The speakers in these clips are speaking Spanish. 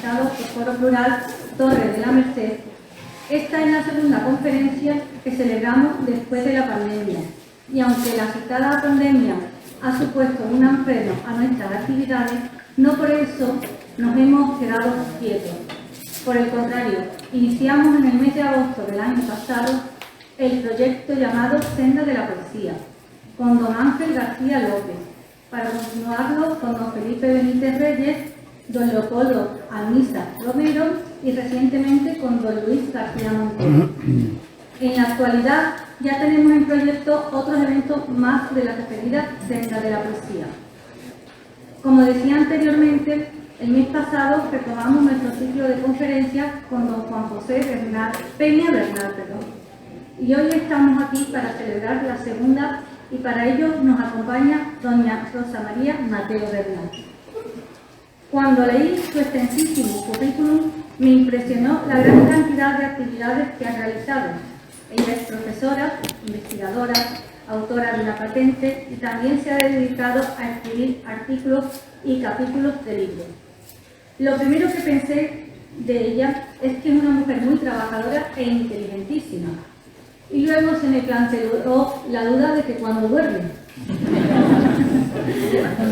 organizado por Foro Plural Torres de la Merced, esta es la segunda conferencia que celebramos después de la pandemia. Y aunque la citada pandemia ha supuesto un freno a nuestras actividades, no por eso nos hemos quedado quietos. Por el contrario, iniciamos en el mes de agosto del año pasado el proyecto llamado Senda de la Poesía, con don Ángel García López, para continuarlo con don Felipe Benítez Reyes, don Leopoldo Almisa Romero y recientemente con don Luis García Montero. En la actualidad ya tenemos en proyecto otros eventos más de la referida Senda de la Poesía. Como decía anteriormente, el mes pasado retomamos nuestro ciclo de conferencias con don Juan José Peña Bernal, y hoy estamos aquí para celebrar la segunda y para ello nos acompaña doña Rosa María Mateo Bernal. Cuando leí su extensísimo currículum me impresionó la gran cantidad de actividades que ha realizado. Ella es profesora, investigadora, autora de una patente y también se ha dedicado a escribir artículos y capítulos de libros. Lo primero que pensé de ella es que es una mujer muy trabajadora e inteligentísima. Y luego se me planteó la duda de que cuando duerme.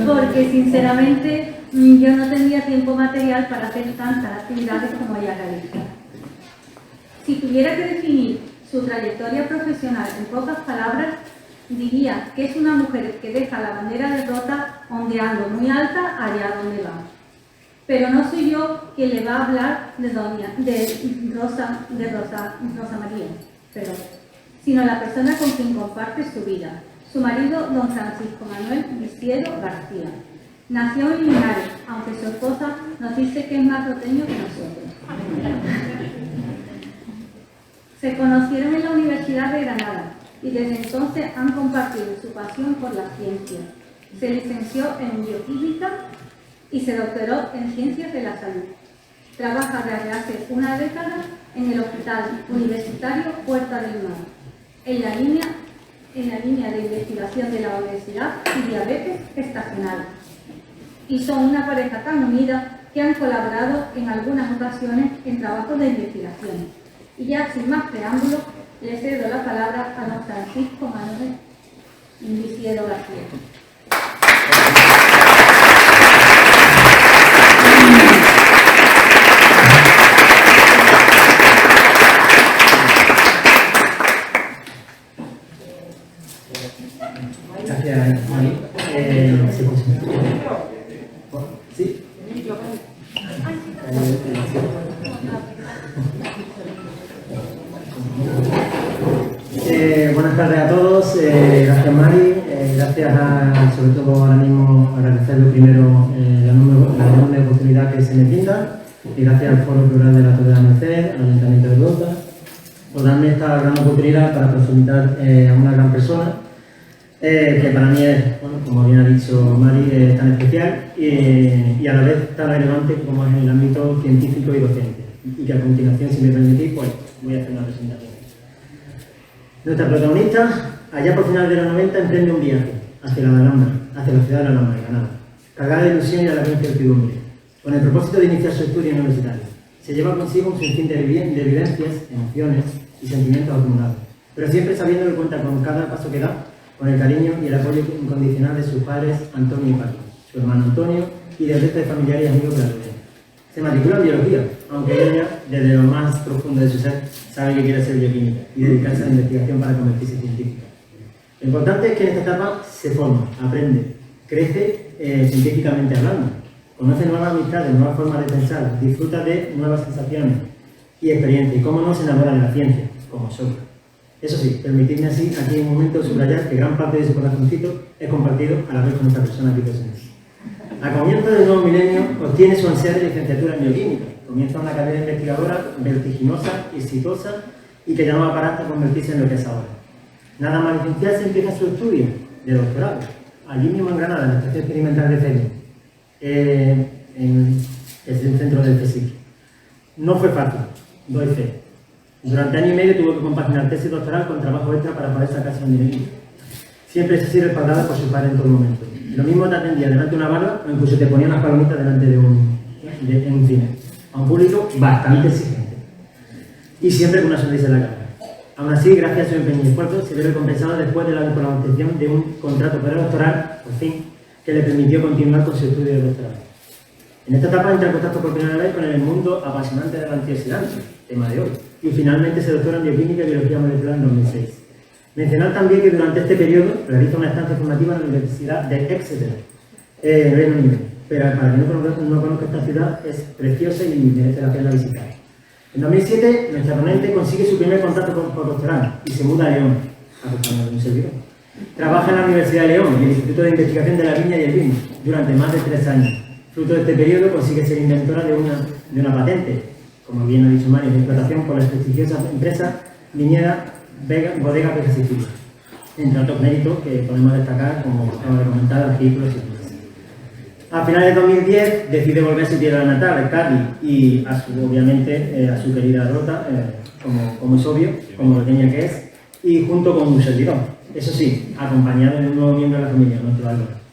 Porque sinceramente yo no tenía tiempo material para hacer tantas actividades como ella realiza. Si tuviera que definir su trayectoria profesional en pocas palabras, diría que es una mujer que deja la bandera de Rota ondeando muy alta allá donde va. Pero no soy yo quien le va a hablar de Rosa María, sino la persona con quien comparte su vida, su marido, don Francisco Manuel Visiedo García. Nació en Linares, aunque su esposa nos dice que es más roteño que nosotros. Se conocieron en la Universidad de Granada y desde entonces han compartido su pasión por la ciencia. Se licenció en bioquímica y se doctoró en ciencias de la salud. Trabaja desde hace una década en el Hospital Universitario Puerta del Mar, en la línea de investigación de la obesidad y diabetes gestacional. Y son una pareja tan unida que han colaborado en algunas ocasiones en trabajos de investigación. Y ya sin más preámbulos, le cedo la palabra a don Francisco Manuel Visiedo García. Gracias, Mari. ¿Sí? Buenas tardes a todos. Gracias, Mari. Gracias sobre todo ahora mismo, agradecer lo primero la enorme oportunidad que se me brinda. Y gracias al Foro Plural de la Torre de la Merced, al Ayuntamiento de Rota, por darme esta gran oportunidad para presentar a una gran persona. Que para mí es, bueno, como bien ha dicho Mari, tan especial y a la vez tan relevante como es en el ámbito científico y docente. Y que a continuación, si me permitís, pues voy a hacer una presentación. Nuestra protagonista, allá por finales de los 90, emprende un viaje hacia la Alhambra, hacia la ciudad de la Alhambra, Granada, cargada de ilusión y a la vez incertidumbre, con el propósito de iniciar su estudio universitario. Se lleva consigo un sinfín de vivencias, emociones y sentimientos acumulados, pero siempre sabiendo que cuenta con cada paso que da, con el cariño y el apoyo incondicional de sus padres Antonio y Paco, su hermano Antonio y del resto de familiares y amigos de la rodea. Se matricula en biología, aunque ella, desde lo más profundo de su ser, sabe que quiere ser bioquímica y dedicarse a la investigación para convertirse en científica. Lo importante es que en esta etapa se forma, aprende, crece científicamente hablando, conoce nuevas amistades, nuevas formas de pensar, disfruta de nuevas sensaciones y experiencias, y cómo no se enamora de la ciencia, como Sócrates. Eso sí, permitidme así, aquí en un momento, subrayar que gran parte de su corazoncito es compartido a la vez con esta persona aquí presente. A comienzos del nuevo milenio obtiene su ansiada licenciatura en bioquímica. Comienza una carrera investigadora vertiginosa, exitosa y que ya no va a parar hasta convertirse en lo que es ahora. Nada más licenciarse empieza su estudio de doctorado, allí mismo en Granada, en la Estación Experimental de CELI, en el centro del CSIC. No fue fácil, doy fe. Durante año y medio tuvo que compaginar tesis doctoral con trabajo extra para poder sacarse un dinerito. Siempre se ha sido respaldada por su padre en todo momento. Lo mismo te atendía delante de una barra o incluso te ponía unas palomitas delante en un cine. a un público bastante exigente y siempre con una sonrisa en la cara. Aún así, gracias a su empeño y esfuerzo, se ve recompensado después de la obtención de un contrato predoctoral, por fin, que le permitió continuar con su estudio de doctorado. En esta etapa entra en contacto por primera vez con el mundo apasionante del antioxidante, tema de hoy, y finalmente se doctora en bioquímica y biología molecular en 2006. Mencionar también que durante este periodo realiza una estancia formativa en la Universidad de Exeter, Reino Unido, pero para quien no conozca esta ciudad, es preciosa y merece la pena visitar. En 2007, nuestra ponente consigue su primer contrato postdoctoral y se muda a León, acompañado de un servidor. Trabaja en la Universidad de León y el Instituto de Investigación de la Viña y el Vino durante más de 3 años. Fruto de este periodo consigue ser inventora de una patente, como bien ha dicho Mario, de explotación por la prestigiosa empresa viñera Bodega Vega Sicilia. Entre otros méritos que podemos destacar, como acabo de comentar, artículos y demás. A finales de 2010 decide volver a su tierra natal, Cádiz, y obviamente a su querida Rota, como es obvio, como pequeña que es, y junto con un servidor. Eso sí, acompañado de un nuevo miembro de la familia, nuestro Álvaro.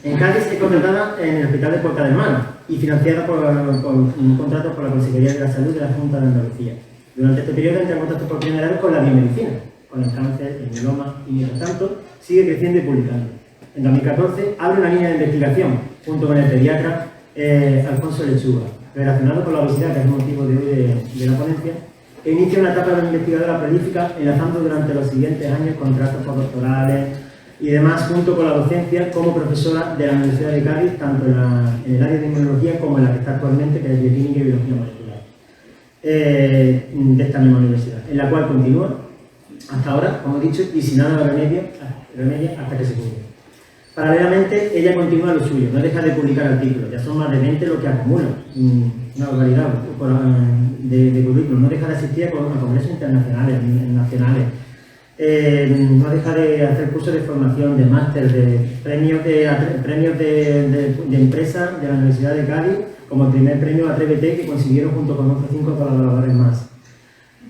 En Cádiz es contratada en el Hospital de Puerta del Mar y financiada por un contrato por la Consejería de la Salud de la Junta de Andalucía. Durante este periodo entra en contacto por primera vez con la biomedicina, con el cáncer, el mieloma y, mientras tanto, sigue creciendo y publicando. En 2014 abre una línea de investigación junto con el pediatra Alfonso Lechuga, relacionado con la obesidad, que es el motivo de hoy de la ponencia, e inicia una etapa de investigadora prolífica, enlazando durante los siguientes años contratos postdoctorales y demás, junto con la docencia como profesora de la Universidad de Cádiz, tanto en el área de inmunología como en la que está actualmente, que es bioquímica y biología molecular, de esta misma universidad, en la cual continúa hasta ahora, como he dicho, y sin nada de remedio hasta que se cumpla. Paralelamente, ella continúa lo suyo, no deja de publicar artículos, ya son más de 20 lo que acumula, una barbaridad de currículum, no deja de asistir a congresos internacionales, nacionales, no deja de hacer cursos de formación, de máster, de premios de empresas de la Universidad de Cádiz, como el primer premio Atrévete que consiguieron junto con otros 5 colaboradores más.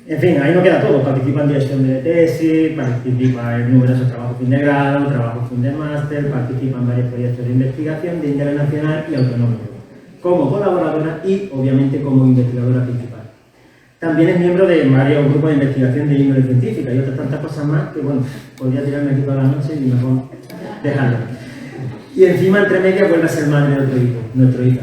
En fin, ahí no queda todo, participa en dirección de tesis, participa en numerosos trabajos fin de grado, trabajos fin de máster, participa en varios proyectos de investigación de interés nacional y autonómico, como colaboradora y, obviamente, como investigadora principal. También es miembro de varios grupos de investigación de índole científica y otras tantas cosas más que, bueno, podría tirarme aquí toda la noche y mejor dejarlo. Y encima, entre medias, vuelve a ser madre de otro hijo, nuestro hijo.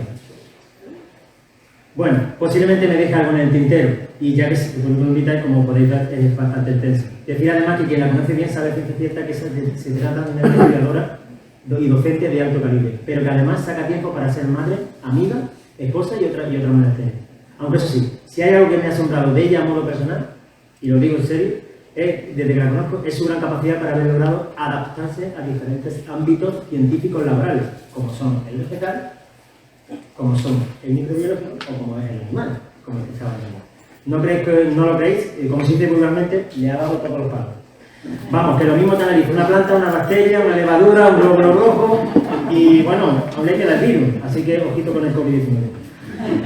Bueno, posiblemente me deje algo en el tintero, y ya que se puede invitar, como podéis ver, es bastante extenso. Decir además que quien la conoce bien sabe ciencia cierta que se trata de una investigadora y docente de alto calibre, pero que además saca tiempo para ser madre, amiga, esposa y otra menester. Aunque eso sí, si hay algo que me ha asombrado de ella a modo personal, y lo digo en serio, desde que la conozco, es su gran capacidad para haber logrado adaptarse a diferentes ámbitos científicos laborales, como son el vegetal, como son el microbiológico o como es el animal, como el que estaba hablando. No lo creéis, como se dice vulgarmente, le ha dado todos los palos. Vamos, que lo mismo te analiza una planta, una bacteria, una levadura, un glóbulo rojo y bueno, aún le queda el virus, así que ojito con el COVID-19.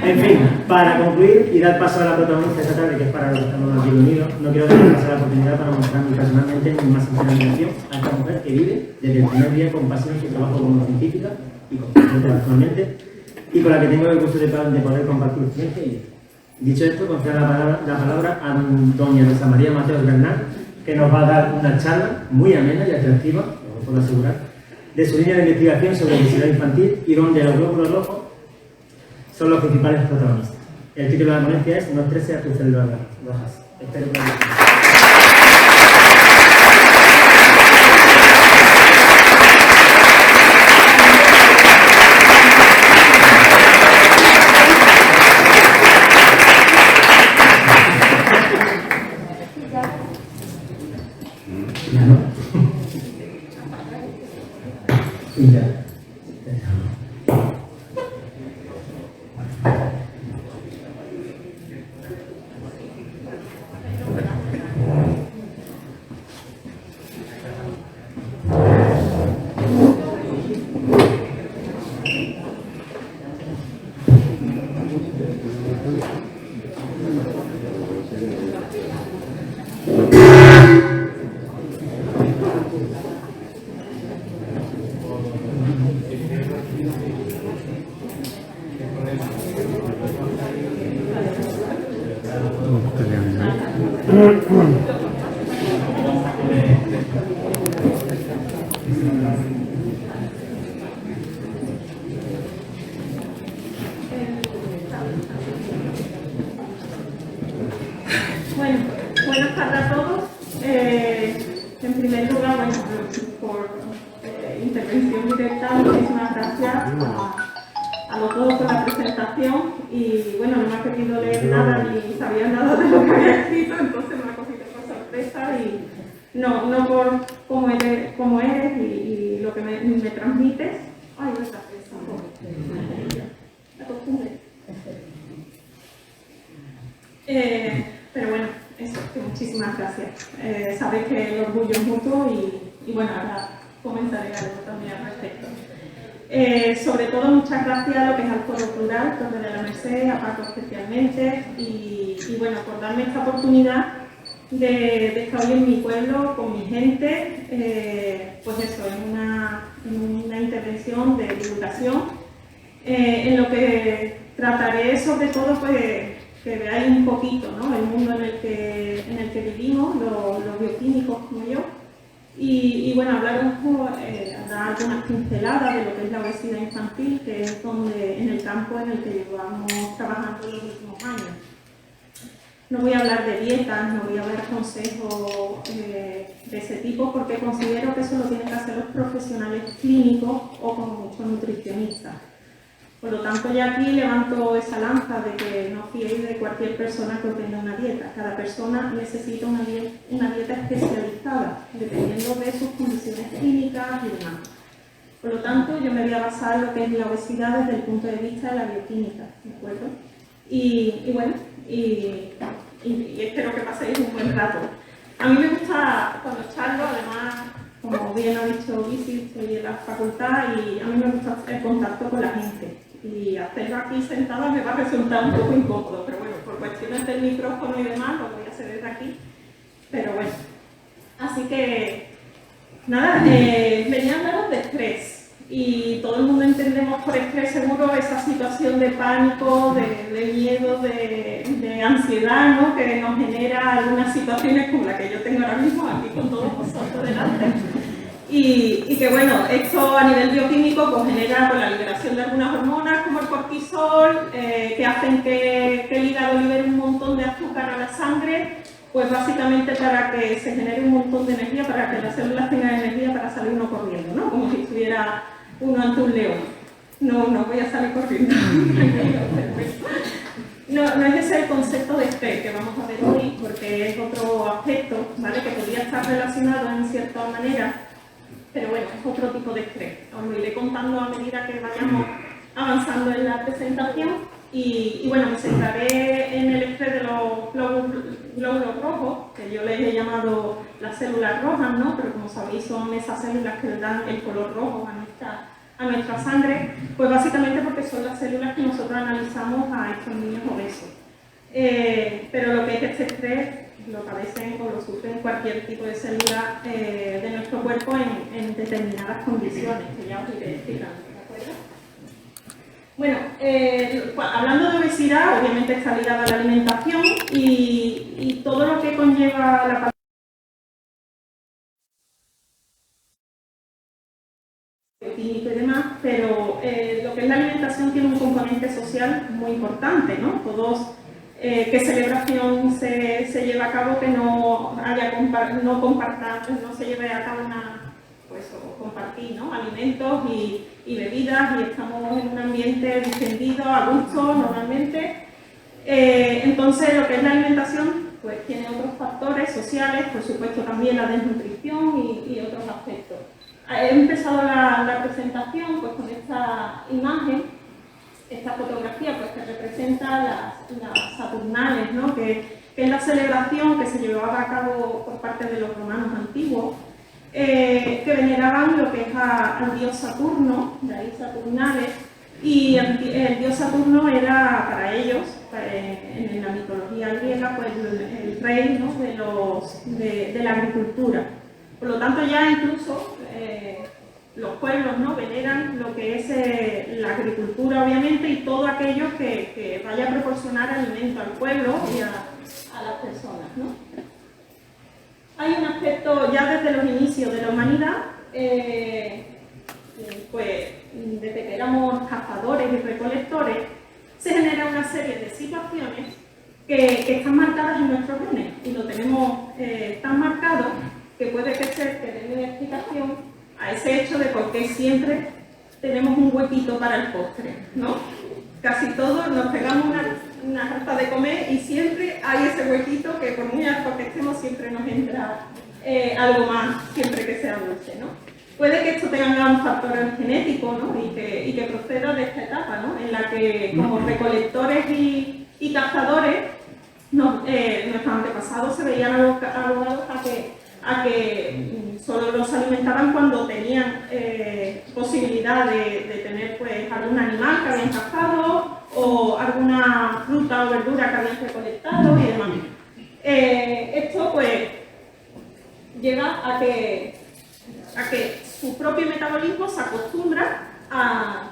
En fin, para concluir y dar paso a la protagonista esta tarde, que es para los que estamos aquí unidos, no quiero dejar pasar la oportunidad para mostrarme personalmente mi más sincera admiración a esta mujer que vive desde el primer día con pasión su trabajo como científica y con actualmente, y con la que tengo el gusto de poder compartir ciencia y dicho esto, concedo la palabra a doña Rosa María Mateos Bernal, que nos va a dar una charla muy amena y atractiva, lo puedo asegurar, de su línea de investigación sobre obesidad infantil y donde los glóbulos rojos son los principales protagonistas. El título de la ponencia es No estreses a tus células rojas. Espero que Bueno, buenas tardes a todos. En primer lugar, bueno, por intervención directa, muchísimas gracias a los dos por la presentación. Y bueno, no me ha querido leer nada ni sabía nada de lo que había escrito, entonces me ha cogido por sorpresa y no por cómo eres y lo que me transmites. Ay, no está la costumbre. Pero bueno, eso, que muchísimas gracias. Sabéis que el orgullo es mutuo y bueno, ahora comentaré algo también al respecto. Sobre todo, muchas gracias a lo que es al Foro Plural, Torre de la Merced, a Paco especialmente, y bueno, por darme esta oportunidad de estar hoy en mi pueblo, con mi gente, pues eso, en una intervención de divulgación, en lo que trataré sobre todo, pues, que veáis un poquito, ¿no?, el mundo en el que vivimos, los bioquímicos como yo, y bueno, hablar un poco, dar algunas pinceladas de lo que es la obesidad infantil, que es en el campo en el que llevamos trabajando los últimos años. No voy a hablar de dietas, no voy a dar consejos de ese tipo, porque considero que eso lo tienen que hacer los profesionales clínicos o como muchos nutricionistas. Por lo tanto, ya aquí levanto esa lanza de que no fiéis de cualquier persona que obtenga una dieta. Cada persona necesita una dieta especializada, dependiendo de sus condiciones clínicas y demás. Por lo tanto, yo me voy a basar en lo que es la obesidad desde el punto de vista de la bioquímica, ¿de acuerdo? Y bueno, espero que paséis un buen rato. A mí me gusta cuando charlo, además, como bien ha dicho Bici, estoy en la facultad y a mí me gusta el contacto con la gente. Y hacerlo aquí sentada me va a resultar un poco incómodo, pero bueno, por cuestiones del micrófono y demás lo voy a hacer desde aquí. Pero bueno, así que nada, venía a hablaros de estrés. Y todo el mundo entendemos por estrés seguro esa situación de pánico, de miedo, de ansiedad, ¿no?, que nos genera algunas situaciones como la que yo tengo ahora mismo aquí con todos vosotros delante. Y que bueno, esto a nivel bioquímico pues genera la liberación de algunas hormonas como el cortisol, que hacen que el hígado libere un montón de azúcar a la sangre, pues básicamente para que se genere un montón de energía, para que las células tengan energía para salir uno corriendo, ¿no? Como si estuviera uno ante un león. No voy a salir corriendo. No es ese el concepto de estrés que vamos a ver hoy, porque es otro aspecto, ¿vale?, que podría estar relacionado en cierta manera. Pero bueno, es otro tipo de estrés. Os lo iré contando a medida que vayamos avanzando en la presentación. Y bueno, me centraré en el estrés de los glóbulos rojos, que yo les he llamado las células rojas, ¿no? Pero como sabéis, son esas células que le dan el color rojo a nuestra sangre, pues básicamente porque son las células que nosotros analizamos a estos niños obesos. Pero lo que es este estrés lo padecen o lo sufren cualquier tipo de célula de nuestro cuerpo en determinadas condiciones, que ya os iré explicando, ¿de acuerdo? Bueno, hablando de obesidad, obviamente está ligada a la alimentación y todo lo que conlleva la químico y demás, pero lo que es la alimentación tiene un componente social muy importante, ¿no? Todos, qué celebración se lleva a cabo que no se lleve a cabo compartir, ¿no?, alimentos y bebidas, y estamos en un ambiente distendido, a gusto normalmente. Entonces, lo que es la alimentación pues tiene otros factores sociales, por supuesto también la desnutrición y otros aspectos. He empezado la presentación pues con esta imagen, esta fotografía pues que representa las Saturnales, ¿no?, que es la celebración que se llevaba a cabo por parte de los romanos antiguos, que veneraban lo que es al dios Saturno, de ahí Saturnales, y el dios Saturno era para ellos, en la mitología griega, pues el rey, ¿no?, de la agricultura. Por lo tanto, ya incluso los pueblos, ¿no?, veneran lo que es la agricultura, obviamente, y todo aquello que vaya a proporcionar alimento al pueblo y a las personas, ¿no? hay un aspecto ya desde los inicios de la humanidad, pues desde que éramos cazadores y recolectores, se genera una serie de situaciones que están marcadas en nuestros genes y lo tenemos tan marcado que puede que dé una explicación a ese hecho de por qué siempre tenemos un huequito para el postre, ¿no? Casi todos nos pegamos una jarta de comer y siempre hay ese huequito que por muy alto que estemos siempre nos entra algo más, siempre que sea dulce, ¿no? Puede que esto tenga un factor genético, ¿no? y que proceda de esta etapa, ¿no? En la que como recolectores y cazadores nuestros antepasados se veían abocados a que solo los alimentaban cuando tenían posibilidad de tener pues, algún animal que habían cazado o alguna fruta o verdura que habían recolectado y demás. Esto pues lleva a que su propio metabolismo se acostumbra a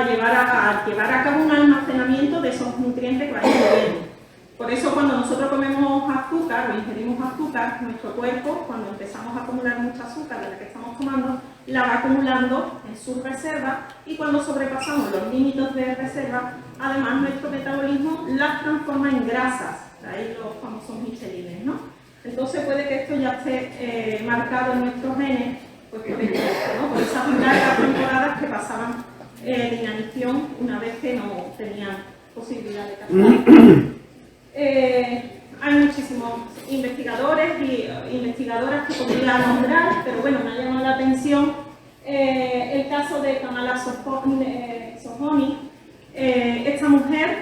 llevar a cabo un almacenamiento de esos nutrientes que vayan ingiriendo. Por eso cuando nosotros comemos azúcar o ingerimos azúcar, nuestro cuerpo, cuando empezamos a acumular mucha azúcar de la que estamos tomando, la va acumulando en sus reservas y cuando sobrepasamos los límites de reserva, además nuestro metabolismo las transforma en grasas, de ahí los famosos michelines, ¿no? Entonces puede que esto ya esté marcado en nuestros genes, pues por esto, ¿no? Por esas largas temporadas que pasaban de inanición una vez que no tenían posibilidad de cazar. Hay muchísimos investigadores y investigadoras que podría nombrar, pero bueno, me ha llamado la atención el caso de Kamala Sohoni. Esta mujer,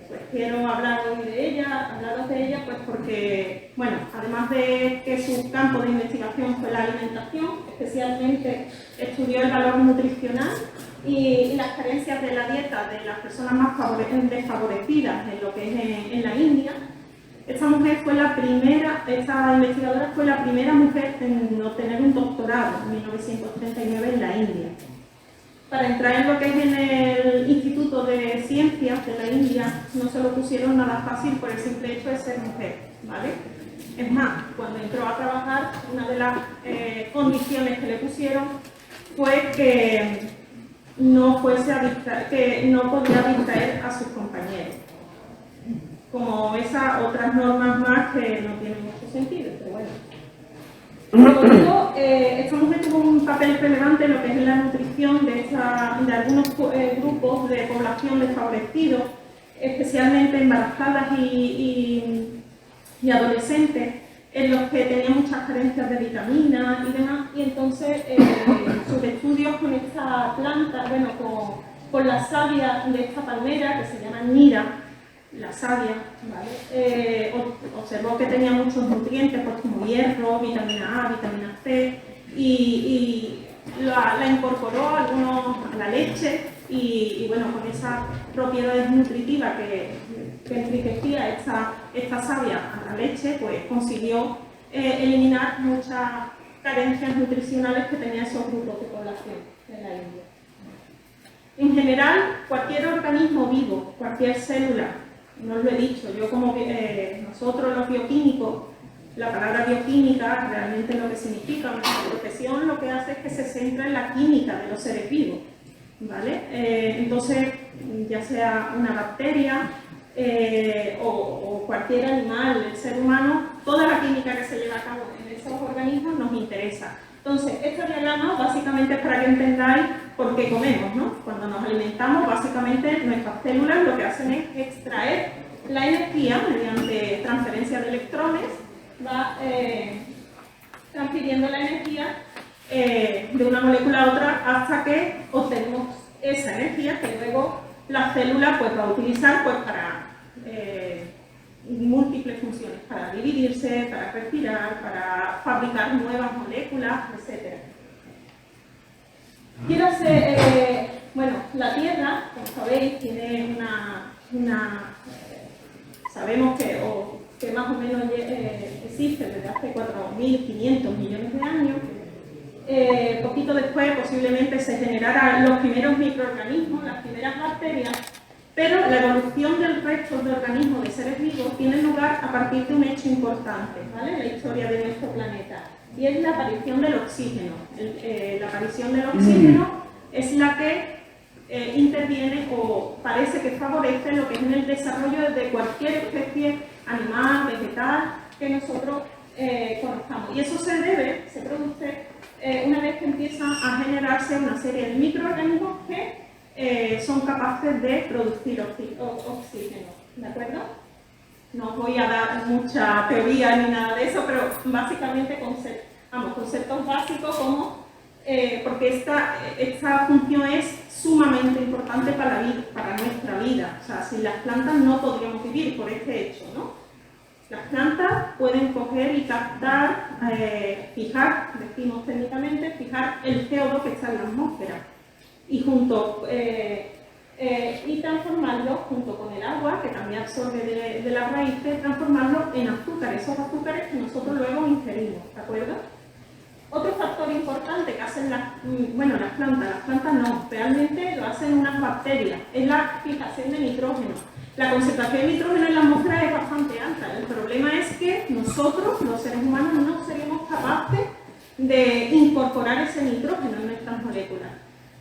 pues quiero hablaros de ella, pues porque, bueno, además de que su campo de investigación fue la alimentación, especialmente estudió el valor nutricional y las carencias de la dieta de las personas más desfavorecidas en lo que es en la India. Esta investigadora fue la primera mujer en obtener un doctorado en 1939 en la India. Para entrar en lo que es en el Instituto de Ciencias de la India no se lo pusieron nada fácil por el simple hecho de ser mujer, ¿vale? Es más, cuando entró a trabajar, una de las condiciones que le pusieron fue que no podía distraer a sus compañeros. Como esas otras normas más que no tienen mucho sentido, pero bueno. Por lo tanto, esta mujer tuvo un papel relevante en lo que es la nutrición de algunos grupos de población desfavorecidos, especialmente embarazadas y adolescentes, en los que tenían muchas carencias de vitaminas y demás, y entonces sus estudios con esta planta, bueno, con la savia de esta palmera, que se llama Nira, la savia, ¿vale? Observó que tenía muchos nutrientes, pues, como hierro, vitamina A, vitamina C, y la incorporó a la leche, y bueno, con esas propiedades nutritivas que enriquecía esta savia a la leche, pues consiguió eliminar muchas carencias nutricionales que tenían esos grupos de población de la India. En general, cualquier organismo vivo, cualquier célula, no os lo he dicho, yo como nosotros los bioquímicos, la palabra bioquímica realmente lo que significa, nuestra profesión lo que hace es que se centra en la química de los seres vivos, ¿vale? Entonces, ya sea una bacteria o cualquier animal, el ser humano, toda la química que se lleva a cabo en esos organismos nos interesa. Entonces, este diagrama básicamente es para que entendáis por qué comemos, ¿no? Cuando nos alimentamos, básicamente nuestras células lo que hacen es extraer la energía mediante transferencia de electrones, va transfiriendo la energía de una molécula a otra hasta que obtenemos esa energía que luego la célula pues, va a utilizar pues, para múltiples funciones, para dividirse, para respirar, para fabricar nuevas moléculas, etc. Quiero hacer, bueno, la Tierra, como sabéis, tiene sabemos que más o menos existe desde hace 4.500 millones de años. Poquito después posiblemente se generaran los primeros microorganismos, las primeras bacterias, Pero la evolución del resto de organismos de seres vivos tiene lugar a partir de un hecho importante, ¿vale?, en la historia de nuestro planeta, y es la aparición del oxígeno. La aparición del oxígeno es la que interviene o parece que favorece lo que es en el desarrollo de cualquier especie animal, vegetal, que nosotros conozcamos. Y eso se produce una vez que empieza a generarse una serie de microorganismos que son capaces de producir oxígeno, ¿de acuerdo? No os voy a dar mucha teoría ni nada de eso, pero básicamente conceptos básicos como, porque esta función es sumamente importante para nuestra vida. O sea, sin las plantas no podríamos vivir por este hecho, ¿no? Las plantas pueden coger y captar, fijar, decimos técnicamente, fijar el CO2 que está en la atmósfera y y transformarlo junto con el agua, que también absorbe de las raíces, transformarlo en azúcares, esos azúcares que nosotros luego ingerimos, ¿de acuerdo? Otro factor importante que hacen las plantas no, realmente lo hacen unas bacterias, es la fijación de nitrógeno. La concentración de nitrógeno en la atmósfera es bastante alta. El problema es que nosotros, los seres humanos, no seríamos capaces de incorporar ese nitrógeno en nuestras moléculas.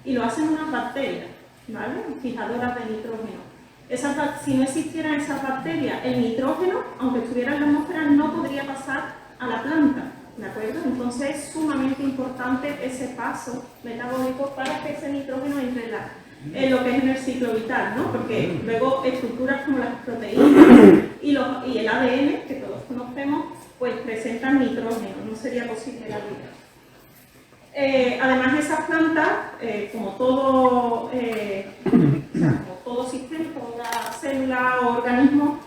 Y lo hacen unas bacterias, ¿vale?, fijadoras de nitrógeno. Si no existieran esas bacterias, el nitrógeno, aunque estuviera en la atmósfera, no podría pasar a la planta, ¿de acuerdo? Entonces es sumamente importante ese paso metabólico para que ese nitrógeno entre en lo que es en el ciclo vital, ¿no? Porque luego estructuras como las proteínas y el ADN, que todos conocemos, pues presentan nitrógeno, no sería posible la vida. Además, esas plantas, como todo sistema, toda célula o organismo,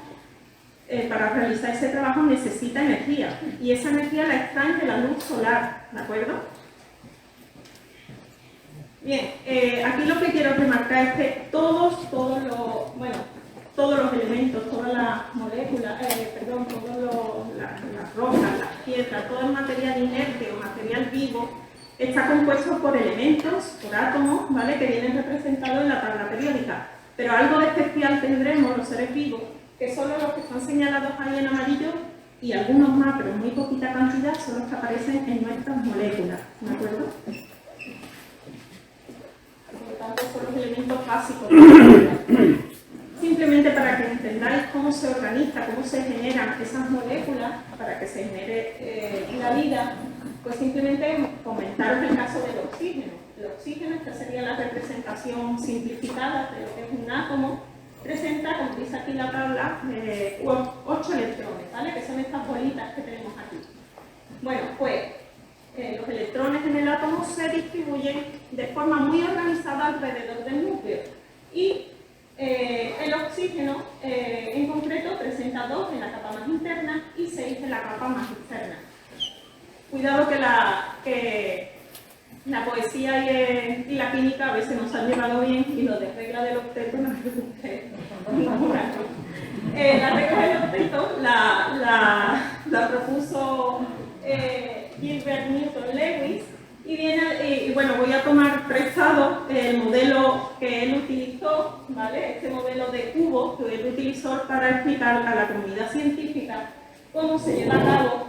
para realizar ese trabajo necesita energía, y esa energía la extraen de la luz solar, ¿de acuerdo? Bien, aquí lo que quiero remarcar es que todos los elementos, todas las moléculas, las rocas, las piedras, todo el material inerte o material vivo está compuesto por elementos, por átomos, ¿vale?, que vienen representados en la tabla periódica. Pero algo de especial tendremos los seres vivos, que solo los que están señalados ahí en amarillo, y algunos más, pero en muy poquita cantidad, son los que aparecen en nuestras moléculas, ¿de acuerdo? Por lo tanto, son los elementos básicos de la molécula. Simplemente para que entendáis cómo se organiza, cómo se generan esas moléculas para que se genere la vida, pues simplemente comentaros el caso del oxígeno. El oxígeno, esta sería la representación simplificada de lo que es un átomo, presenta, como dice aquí la tabla, 8 electrones, ¿vale?, que son estas bolitas que tenemos aquí. Bueno, pues los electrones en el átomo se distribuyen de forma muy organizada alrededor del núcleo, y el oxígeno en concreto presenta 2 en la capa más interna y 6 en la capa más externa. Cuidado que la poesía y la química a veces nos han llevado bien, y lo de regla del octeto no me gusta ninguna. La regla del octeto la propuso Gilbert Newton Lewis, y bueno, voy a tomar prestado el modelo que él utilizó, ¿vale?, este modelo de cubo que él utilizó para explicar a la comunidad científica cómo se lleva a cabo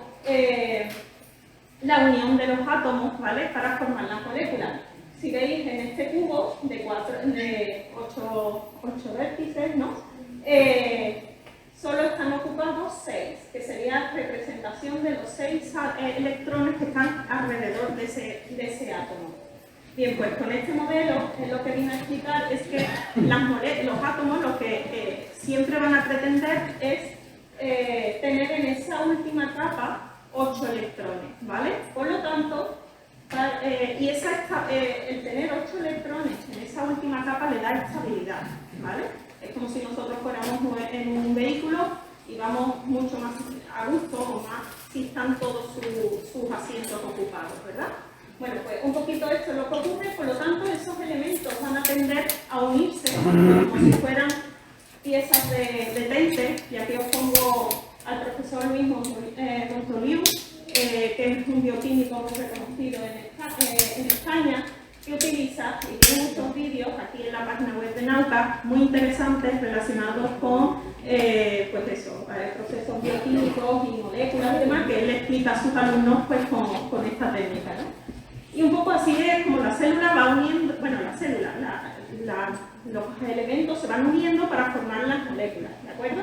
la unión de los átomos, ¿vale?, para formar las moléculas. Si veis en este cubo de 8 vértices, ¿no?, solo están ocupados 6, que sería representación de los 6 electrones que están alrededor de ese átomo. Bien, pues con este modelo lo que viene a explicar es que los átomos lo que siempre van a pretender es tener en esa última capa 8 electrones, ¿vale? Por lo tanto, el tener 8 electrones en esa última capa le da estabilidad, ¿vale? Es como si nosotros fuéramos en un vehículo y vamos mucho más a gusto, o más si están todos sus asientos ocupados, ¿verdad? Bueno, pues un poquito esto es lo que ocurre, por lo tanto esos elementos van a tender a unirse como si fueran piezas de tente, y aquí os pongo al profesor Luis Montoliu, que es un bioquímico muy reconocido en España, que utiliza, y tiene muchos vídeos aquí en la página web de Nauka, muy interesantes relacionados con pues eso, procesos bioquímicos y moléculas y demás, que él le explica a sus alumnos pues, con esta técnica, ¿no? Y un poco así es como la célula va uniendo, bueno, la célula, los elementos se van uniendo para formar las moléculas, ¿de acuerdo?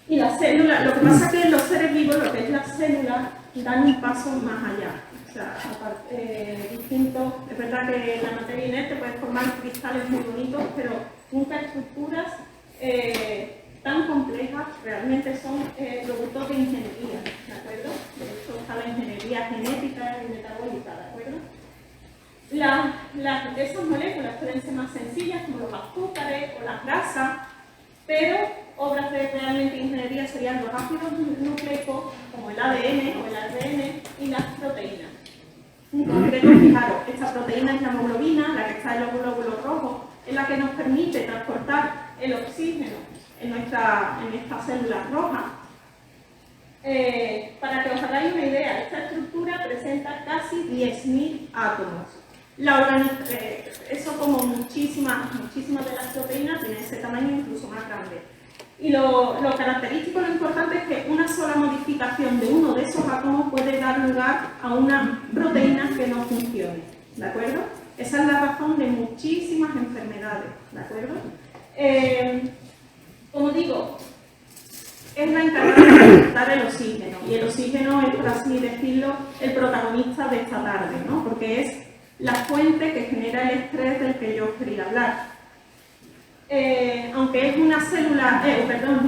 Y las células, lo que pasa es que los seres vivos, lo que es la célula, dan un paso más allá. O sea, distinto, es verdad que la materia inerte puede formar cristales muy bonitos, pero nunca estructuras tan complejas realmente son productos de ingeniería, ¿de acuerdo? De hecho está la ingeniería genética y metabólica, ¿de acuerdo? Esas moléculas pueden ser más sencillas, como los azúcares o las grasas, pero obras de realmente ingeniería serían los ácidos nucleicos, como el ADN o el ARN, y las proteínas. En concreto, fijaros, esta proteína es la hemoglobina, la que está en los glóbulos rojos, es la que nos permite transportar el oxígeno en estas células rojas. Para que os hagáis una idea, esta estructura presenta casi 10.000 átomos. Eso como muchísimas de las proteínas tienen ese tamaño incluso más grande. Y lo característico, lo importante es que una sola modificación de uno de esos átomos puede dar lugar a una proteína que no funcione, ¿de acuerdo? Esa es la razón de muchísimas enfermedades, ¿de acuerdo? Como digo, es la encargada de transportar el oxígeno, y el oxígeno es, por así decirlo, el protagonista de esta tarde, ¿no? Porque es la fuente que genera el estrés del que yo os quería hablar. Aunque es una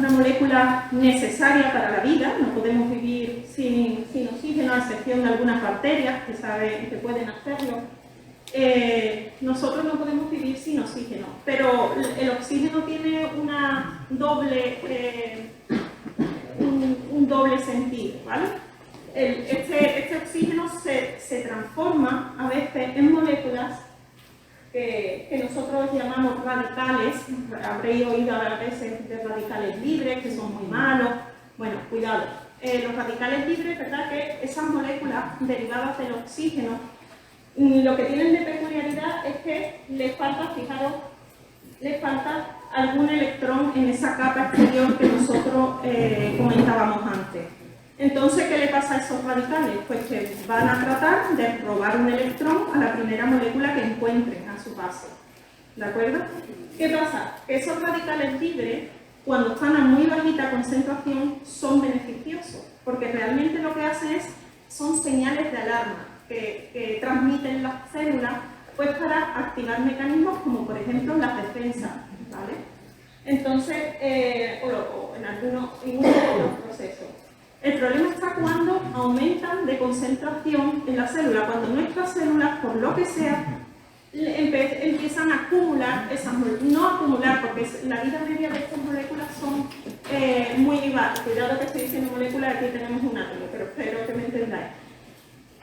molécula necesaria para la vida, no podemos vivir sin oxígeno, a excepción de algunas bacterias que pueden hacerlo. Nosotros no podemos vivir sin oxígeno, pero el oxígeno tiene un doble sentido, ¿vale? Este oxígeno se transforma a veces en moléculas que nosotros llamamos radicales. Habréis oído a veces de radicales libres, que son muy malos. Bueno, cuidado. Los radicales libres, ¿verdad? Que esas moléculas derivadas del oxígeno, lo que tienen de peculiaridad es que les falta, fijaros, les falta algún electrón en esa capa exterior que nosotros comentábamos antes. Entonces, ¿qué le pasa a esos radicales? Pues que van a tratar de robar un electrón a la primera molécula que encuentren a su base. ¿De acuerdo? ¿Qué pasa? Que esos radicales libres, cuando están a muy bajita concentración, son beneficiosos, porque realmente lo que hacen son señales de alarma que transmiten las células, pues para activar mecanismos como, por ejemplo, las defensas, ¿vale? Entonces, o en uno de los procesos. El problema está cuando aumentan de concentración en la célula, cuando nuestras células, por lo que sea, empiezan a acumular esas moléculas. No acumular, porque la vida media de estas moléculas son muy bajas. Cuidado que estoy diciendo moléculas, aquí tenemos un átomo, pero espero que me entendáis.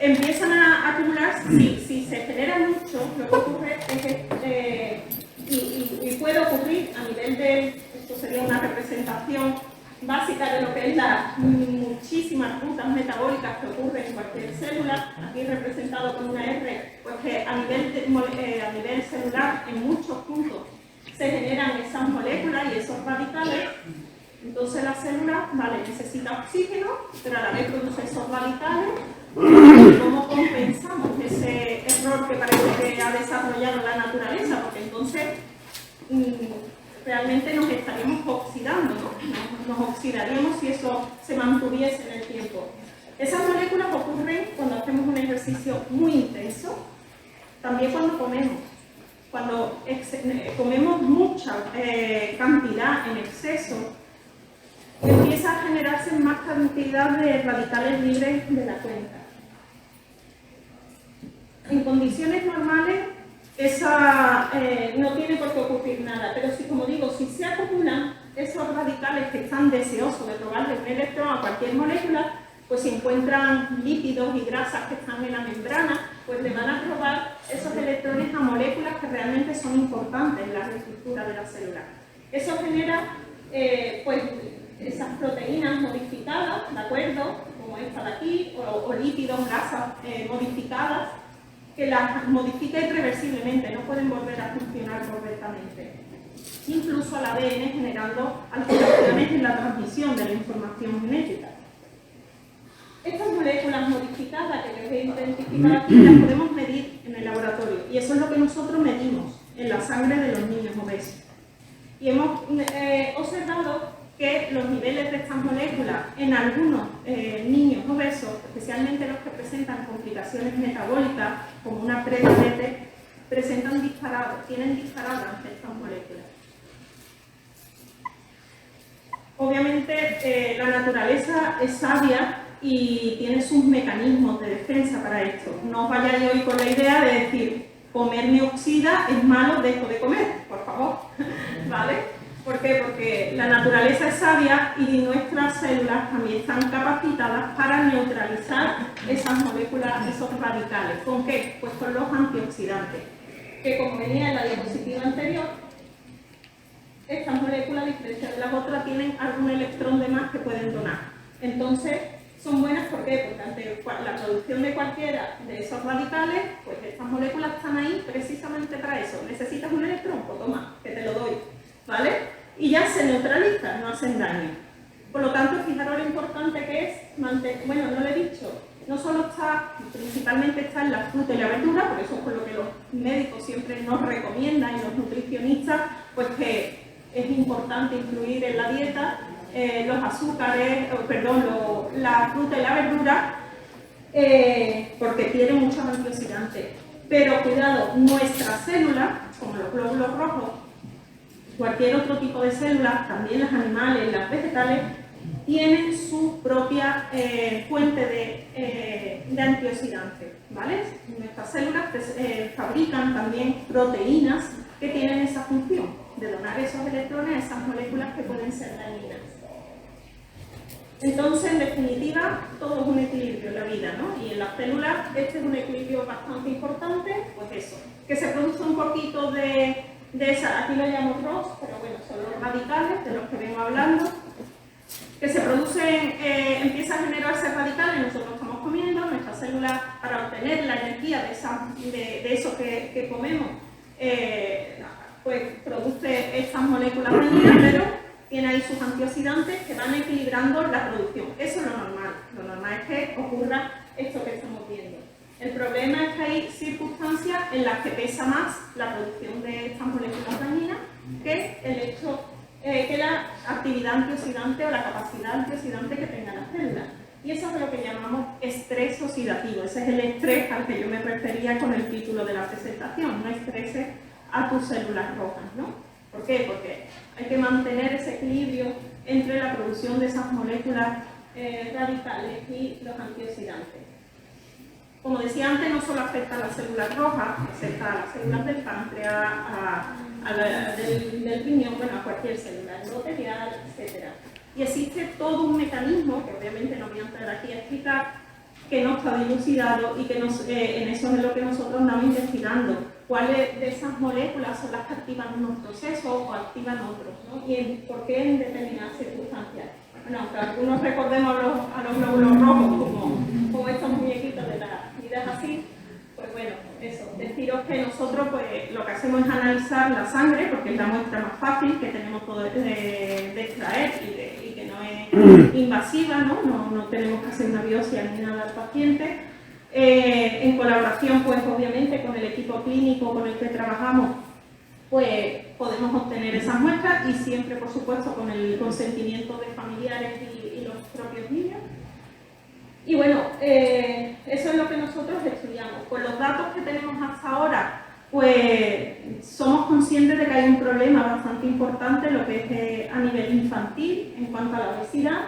Empiezan a acumular, si se genera mucho, lo que ocurre es que, y puede ocurrir a nivel esto sería una representación básica de lo que es las muchísimas rutas metabólicas que ocurren en cualquier célula, aquí representado con una R, pues que a nivel celular en muchos puntos se generan esas moléculas y esos radicales. Entonces la célula, necesita oxígeno, pero a la vez produce esos radicales. ¿Cómo compensamos ese error que parece que ha desarrollado la naturaleza? Porque entonces realmente nos estaríamos oxidando, ¿no? Nos oxidaríamos si eso se mantuviese en el tiempo. Esas moléculas ocurren cuando hacemos un ejercicio muy intenso, también cuando comemos. Cuando comemos mucha cantidad en exceso, empieza a generarse más cantidad de radicales libres de la cuenta. En condiciones normales, no tiene por qué ocurrir nada, pero si, como digo, si se acumulan esos radicales que están deseosos de robarle un electrón a cualquier molécula, pues si encuentran lípidos y grasas que están en la membrana, pues le van a robar esos electrones a moléculas que realmente son importantes en la estructura de la célula. Eso genera, pues, esas proteínas modificadas, ¿de acuerdo? Como esta de aquí, o lípidos, grasas modificadas, que las modifica irreversiblemente, no pueden volver a funcionar correctamente. Incluso al ADN generando alteraciones en la transmisión de la información genética. Estas moléculas modificadas que les he identificado aquí las podemos medir en el laboratorio y eso es lo que nosotros medimos en la sangre de los niños obesos. Y hemos observado que los niveles de estas moléculas en algunos niños obesos, especialmente los que presentan complicaciones metabólicas como una prediabetes, tienen disparadas estas moléculas. Obviamente la naturaleza es sabia y tiene sus mecanismos de defensa para esto. No os vayáis hoy con la idea de decir comer me oxida, es malo, dejo de comer, por favor, ¿vale? ¿Por qué? Porque la naturaleza es sabia y nuestras células también están capacitadas para neutralizar esas moléculas, esos radicales. ¿Con qué? Pues con los antioxidantes, que como venía en la diapositiva anterior, estas moléculas, a diferencia de las otras, tienen algún electrón de más que pueden donar. Entonces, son buenas, ¿por qué? Porque ante la producción de cualquiera de esos radicales, pues estas moléculas están ahí precisamente para eso. ¿Necesitas un electrón? Pues toma, que te lo doy, ¿vale? Y ya se neutralizan, no hacen daño. Por lo tanto, fijaros lo importante que es mantener, bueno, no lo he dicho, no solo está, principalmente está en la fruta y la verdura, por eso es por lo que los médicos siempre nos recomiendan y los nutricionistas, pues que es importante incluir en la dieta los azúcares, la fruta y la verdura, porque tiene muchos antioxidantes. Pero cuidado, nuestras células, como los glóbulos rojos, cualquier otro tipo de células, también las animales, las vegetales, tienen su propia fuente de antioxidantes, ¿vale? Nuestras células fabrican también proteínas que tienen esa función de donar esos electrones a esas moléculas que pueden ser dañinas. Entonces, en definitiva, todo es un equilibrio en la vida, ¿no? Y en las células este es un equilibrio bastante importante, pues eso, que se produce un poquito de esa, aquí lo llamo ROS, pero bueno, son los radicales de los que vengo hablando, que se producen, empieza a generarse radicales, nosotros estamos comiendo, nuestras células, para obtener la energía de eso que comemos, pues produce estas moléculas dañinas, pero tiene ahí sus antioxidantes que van equilibrando la producción. Eso es lo normal. Lo normal es que ocurra esto que estamos viendo. El problema es que hay circunstancias en las que pesa más la producción de estas moléculas dañinas que el hecho, que la actividad antioxidante o la capacidad antioxidante que tengan las células. Y eso es lo que llamamos estrés oxidativo. Ese es el estrés al que yo me refería con el título de la presentación. No estreses a tus células rojas, ¿no? ¿Por qué? Porque hay que mantener ese equilibrio entre la producción de esas moléculas radicales y los antioxidantes. Como decía antes, no solo afecta a las células rojas, afecta a las células del páncreas, del riñón, bueno, a cualquier célula endotelial, etc. Y existe todo un mecanismo, que obviamente no voy a entrar aquí a explicar, que no está dilucidado y que en eso es lo que nosotros andamos investigando. ¿Cuáles de esas moléculas son las que activan unos procesos o activan otros, ¿no? Y por qué en determinadas circunstancias. Bueno, aunque algunos recordemos a los glóbulos rojos como estos muñequitos de las vidas así, pues bueno, eso, deciros que nosotros pues lo que hacemos es analizar la sangre, porque es la muestra más fácil que tenemos de extraer y que no es invasiva, ¿no? No tenemos que hacer una biopsia ni nada al paciente. En colaboración, pues obviamente, con el equipo clínico con el que trabajamos, pues podemos obtener esas muestras y siempre, por supuesto, con el consentimiento de familiares y los propios niños. Y bueno, eso es lo que nosotros estudiamos. Con los datos que tenemos hasta ahora, pues somos conscientes de que hay un problema bastante importante, lo que es a nivel infantil, en cuanto a la obesidad.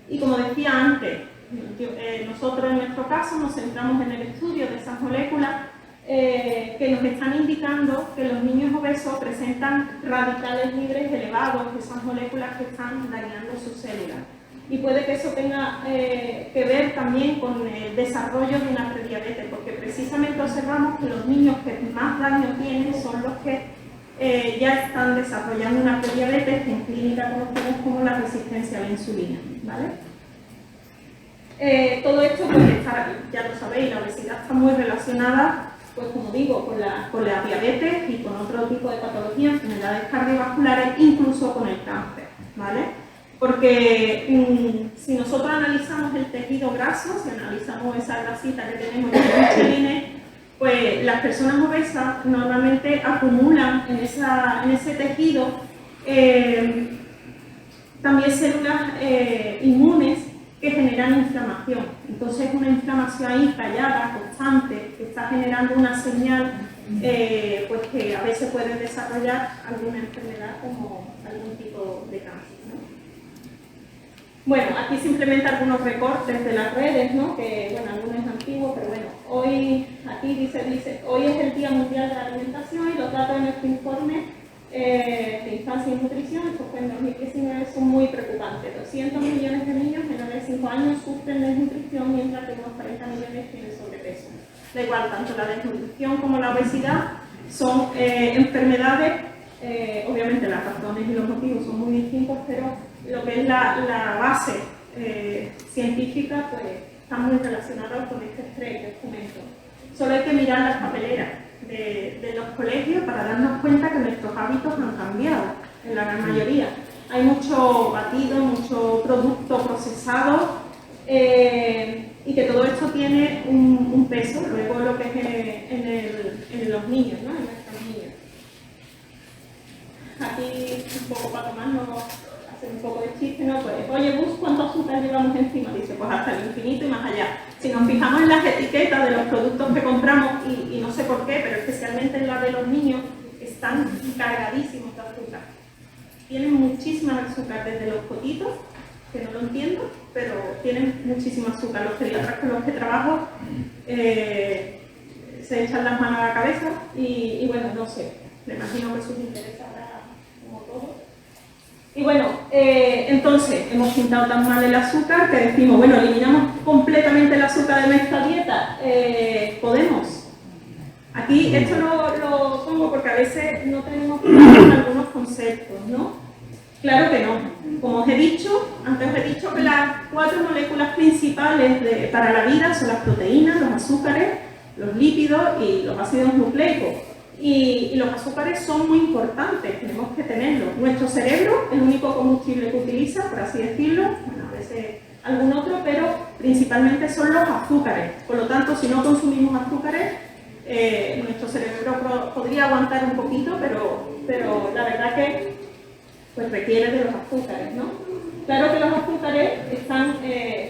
Y como decía antes, nosotros en nuestro caso nos centramos en el estudio de esas moléculas que nos están indicando que los niños obesos presentan radicales libres elevados, esas moléculas que están dañando sus células. Y puede que eso tenga que ver también con el desarrollo de una prediabetes, porque precisamente observamos que los niños que más daño tienen son los que ya están desarrollando una prediabetes que en clínica conocemos como la resistencia a la insulina, ¿vale? Todo esto, pues, ya lo sabéis, la obesidad está muy relacionada pues como digo, con la diabetes y con otro tipo de patologías, enfermedades cardiovasculares, incluso con el cáncer, ¿vale? Porque si nosotros analizamos el tejido graso, si analizamos esa grasita que tenemos en los michelines, pues las personas obesas normalmente acumulan en ese tejido también células inmunes que generan inflamación. Entonces una inflamación ahí callada, constante, que está generando una señal pues que a veces puede desarrollar alguna enfermedad como algún tipo de cáncer, ¿no? Bueno, aquí simplemente algunos recortes de las redes, ¿no? Que, bueno, algunos antiguos, pero bueno, hoy, aquí dice, hoy es el Día Mundial de la Alimentación y los datos de nuestro informe de infancia y nutrición, estos fue en 2019, son muy preocupantes. 200 millones de niños menores de 5 años sufren desnutrición, mientras que unos 40 millones tienen sobrepeso. Da igual, tanto la desnutrición como la obesidad son enfermedades, obviamente las razones y los motivos son muy distintos, pero lo que es la base científica, pues está muy relacionada con este estrés que os comento. Solo hay que mirar las papeleras de los colegios para darnos cuenta que nuestros hábitos han cambiado, en la gran mayoría. Hay mucho batido, mucho producto procesado y que todo esto tiene un peso, luego lo que es en los niños, ¿no? En nuestros niños. Aquí un poco para tomarnos, hacer un poco de chiste, ¿no? Pues, oye, Gus, ¿cuánto azúcar llevamos encima? Dice, pues hasta el infinito y más allá. Si nos fijamos en las etiquetas de los productos que compramos, y no sé por qué, pero especialmente en las de los niños, están cargadísimos de azúcar. Tienen muchísima azúcar, desde los potitos, que no lo entiendo, pero tienen muchísimo azúcar. Los pediatras con los que trabajo se echan las manos a la cabeza y bueno, no sé, me imagino que sus intereses habrá como todo. Y bueno, entonces hemos pintado tan mal el azúcar que decimos, bueno, eliminamos completamente el azúcar de nuestra dieta. ¿Podemos? Aquí esto lo pongo porque a veces no tenemos claro en algunos conceptos, ¿no? Claro que no. Como os he dicho, antes os he dicho que las 4 moléculas principales para la vida son las proteínas, los azúcares, los lípidos y los ácidos nucleicos. Y los azúcares son muy importantes, tenemos que tenerlos. Nuestro cerebro es el único combustible que utiliza, por así decirlo, bueno, a veces algún otro, pero principalmente son los azúcares. Por lo tanto, si no consumimos azúcares, nuestro cerebro podría aguantar un poquito, pero la verdad que pues, requiere de los azúcares, ¿no? Claro que los azúcares están,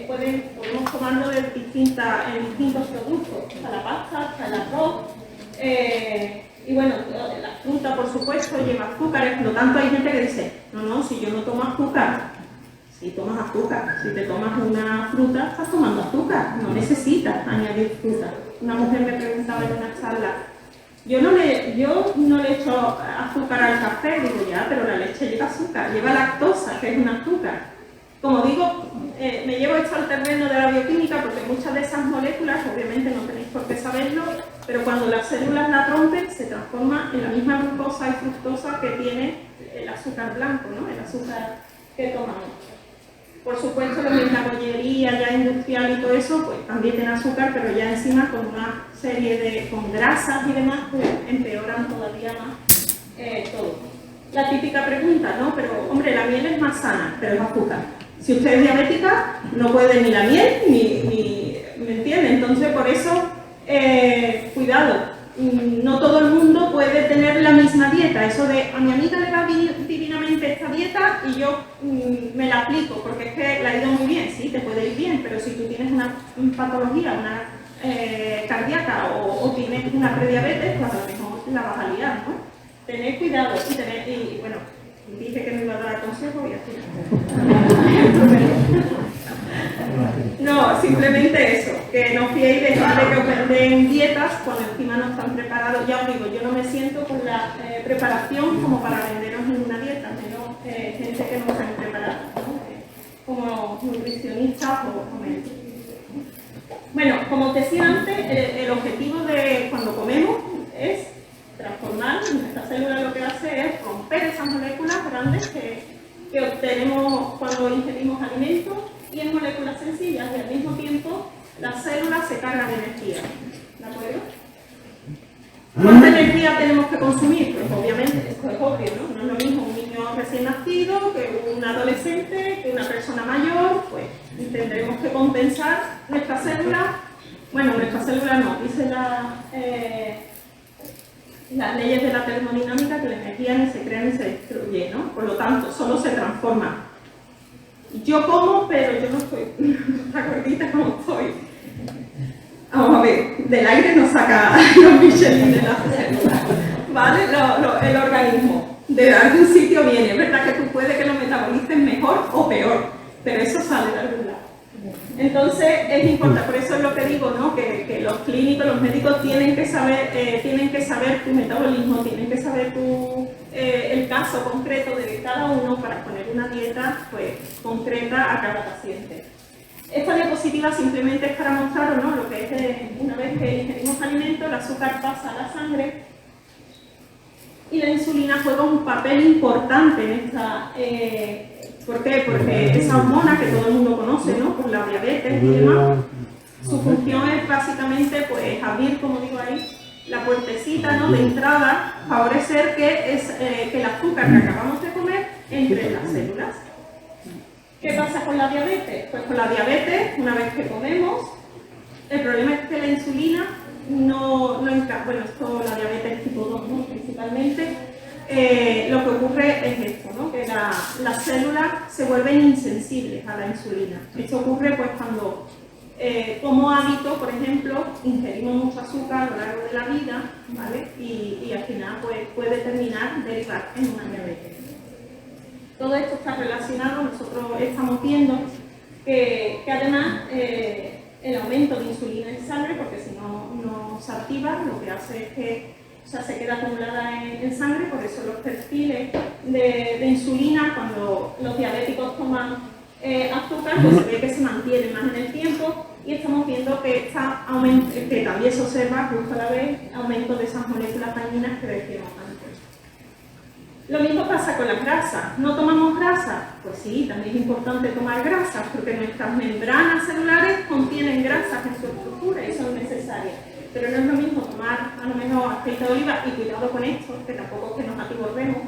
podemos tomarlo en distintos productos, está la pasta, está el arroz, y bueno, la fruta, por supuesto, lleva azúcares, por lo tanto hay gente que dice, no, si yo no tomo azúcar, si tomas azúcar, si te tomas una fruta, estás tomando azúcar, no necesitas añadir fruta. Una mujer me preguntaba en una charla, yo no le echo azúcar al café, digo ya, pero la leche lleva azúcar, lleva lactosa, que es un azúcar. Como digo, me llevo esto al terreno de la bioquímica porque muchas de esas moléculas, obviamente no tenéis por qué saberlo, pero cuando las células la rompen se transforma en la misma glucosa y fructosa que tiene el azúcar blanco, ¿no? El azúcar que tomamos. Por supuesto, lo que es la bollería ya industrial y todo eso, pues también tiene azúcar, pero ya encima con una serie con grasas y demás, pues empeoran todavía más todo. La típica pregunta, ¿no? Pero, hombre, la miel es más sana, pero es azúcar. Si usted es diabética, no puede ni la miel, ni ¿me entiende? Entonces, por eso, cuidado. No todo el mundo puede tener la misma dieta. Eso de, a mi amiga le va divinamente esta dieta y yo me la aplico porque es que la ha ido muy bien. Sí, te puede ir bien, pero si tú tienes una patología, una cardíaca o tienes una prediabetes, pues a lo mejor la vas a liar, ¿no? Tener cuidado y bueno, dije que me iba a dar consejo y así. No, simplemente eso, que no fiéis de gente que os venden dietas cuando encima no están preparados. Ya os digo, yo no me siento con la preparación como para venderos ninguna dieta, menos gente que no se han preparado, ¿no? Como nutricionistas o médicos. Bueno, como os decía antes, el objetivo de cuando comemos es transformar, nuestra célula lo que hace es romper esas moléculas grandes que obtenemos cuando ingerimos alimentos y en moléculas sencillas y al mismo tiempo las células se cargan de energía. ¿De acuerdo? ¿Cuánta energía tenemos que consumir? Pues obviamente, esto es obvio, ¿no? No es lo mismo un niño recién nacido que un adolescente, que una persona mayor, pues tendremos que compensar nuestras células. Bueno, nuestras células no, dice las leyes de la termodinámica que la energía ni se crea ni se destruye, ¿no? Por lo tanto, solo se transforma. Yo como, pero yo no estoy tan gordita como estoy. Vamos a ver, del aire nos saca los Michelin de las células, ¿vale? El organismo. De algún sitio viene, es verdad que tú puedes que lo metabolices mejor o peor, pero eso sale de algún lado. Entonces es importante, por eso es lo que digo, ¿no? Que los clínicos, los médicos tienen que saber tu metabolismo, tienen que saber el caso concreto de cada uno para poner una dieta pues, concreta a cada paciente. Esta diapositiva simplemente es para mostraros, ¿no? Lo que es una vez que ingerimos alimentos, el azúcar pasa a la sangre y la insulina juega un papel importante en esta. ¿Por qué? Porque esa hormona que todo el mundo conoce, ¿no? Por la diabetes y demás, su función es básicamente pues, abrir, como digo ahí, la puertecita, ¿no? De entrada, favorecer que el azúcar que acabamos de comer entre en las células. ¿Qué pasa con la diabetes? Pues con la diabetes, una vez que comemos, el problema es que la insulina no encaja. Bueno, esto la diabetes tipo 2, ¿no? Principalmente. Lo que ocurre es esto, ¿no? Que las células se vuelven insensibles a la insulina. Esto ocurre pues cuando, como hábito, por ejemplo, ingerimos mucho azúcar a lo largo de la vida, ¿vale? Y al final pues, puede derivar en una diabetes. Todo esto está relacionado, nosotros estamos viendo que además el aumento de insulina en sangre, porque si no se activa, lo que hace es que se queda acumulada en sangre, por eso los perfiles de insulina, cuando los diabéticos toman azúcar, pues se ve que se mantiene más en el tiempo y estamos viendo que también se observa justo a la vez aumento de esas moléculas dañinas que decíamos antes. Lo mismo pasa con las grasas. ¿No tomamos grasa? Pues sí, también es importante tomar grasas porque nuestras membranas celulares contienen grasas en su estructura y son necesarias. Pero no es lo mismo tomar a lo mejor aceite de oliva, y cuidado con esto, que tampoco es que nos atiborremos.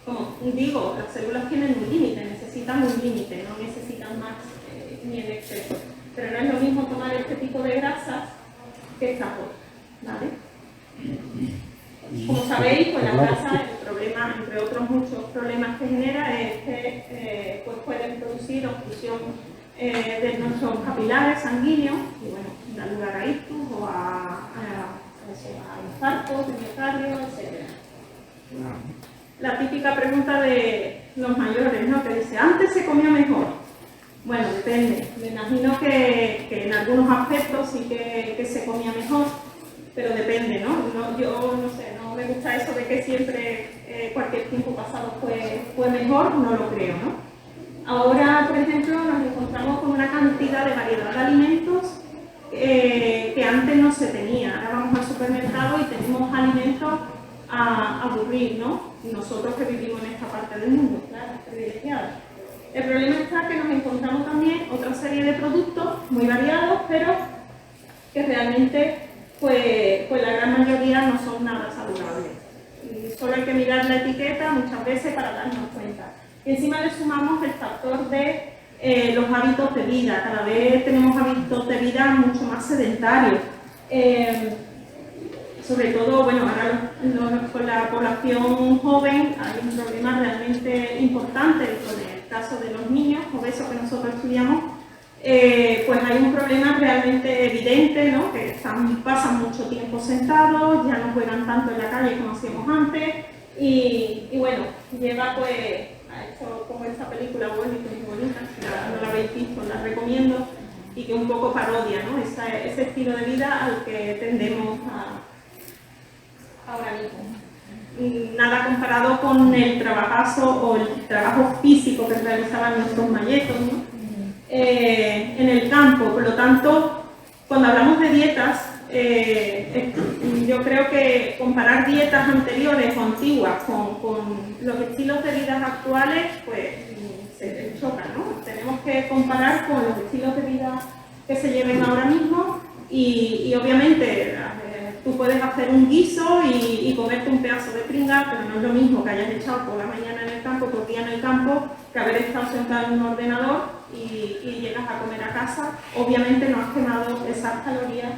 Como digo, las células tienen un límite, necesitan un límite, no necesitan más ni en exceso. Pero no es lo mismo tomar este tipo de grasas que esta otra, ¿vale? Como sabéis, pues la grasa, el problema, entre otros muchos problemas que genera, es que pues pueden producir obstrucción de nuestros capilares sanguíneos y bueno, da lugar a ictus o a infartos, de miocardio, etc. La típica pregunta de los mayores, ¿no? Que dice, ¿antes se comía mejor? Bueno, depende. Me imagino que en algunos aspectos sí que se comía mejor, pero depende, ¿no? Yo no sé, no me gusta eso de que siempre cualquier tiempo pasado fue mejor, no lo creo, ¿no? Ahora, por ejemplo, nos encontramos con una cantidad de variedad de alimentos que antes no se tenía. Ahora vamos al supermercado y tenemos alimentos a aburrir, ¿no? Nosotros que vivimos en esta parte del mundo, claro, privilegiados. El problema está que nos encontramos también otra serie de productos muy variados, pero que realmente pues la gran mayoría no son nada saludables. Y solo hay que mirar la etiqueta muchas veces para darnos cuenta. Y encima le sumamos el factor de los hábitos de vida. Cada vez tenemos hábitos de vida mucho más sedentarios. Sobre todo, bueno, ahora con la población joven hay un problema realmente importante. En el caso de los niños obesos que nosotros estudiamos, pues hay un problema realmente evidente, ¿no? Que pasan mucho tiempo sentados, ya no juegan tanto en la calle como hacíamos antes y bueno, lleva pues a esto como esta película, bueno, que es muy bonita, si no la habéis visto, la recomiendo y que un poco parodia, ¿no? Ese estilo de vida al que tendemos ahora mismo. Nada comparado con el trabajazo o el trabajo físico que realizaban nuestros mayetos, ¿no? En el campo. Por lo tanto, cuando hablamos de dietas, yo creo que comparar dietas anteriores o antiguas con los estilos de vida actuales, pues se chocan, ¿no? Tenemos que comparar con los estilos de vida que se lleven ahora mismo y obviamente tú puedes hacer un guiso y comerte un pedazo de pringa, pero no es lo mismo que hayas echado por la mañana en el campo, por día en el campo, que haber estado sentado en un ordenador y llegas a comer a casa. Obviamente no has quemado esas calorías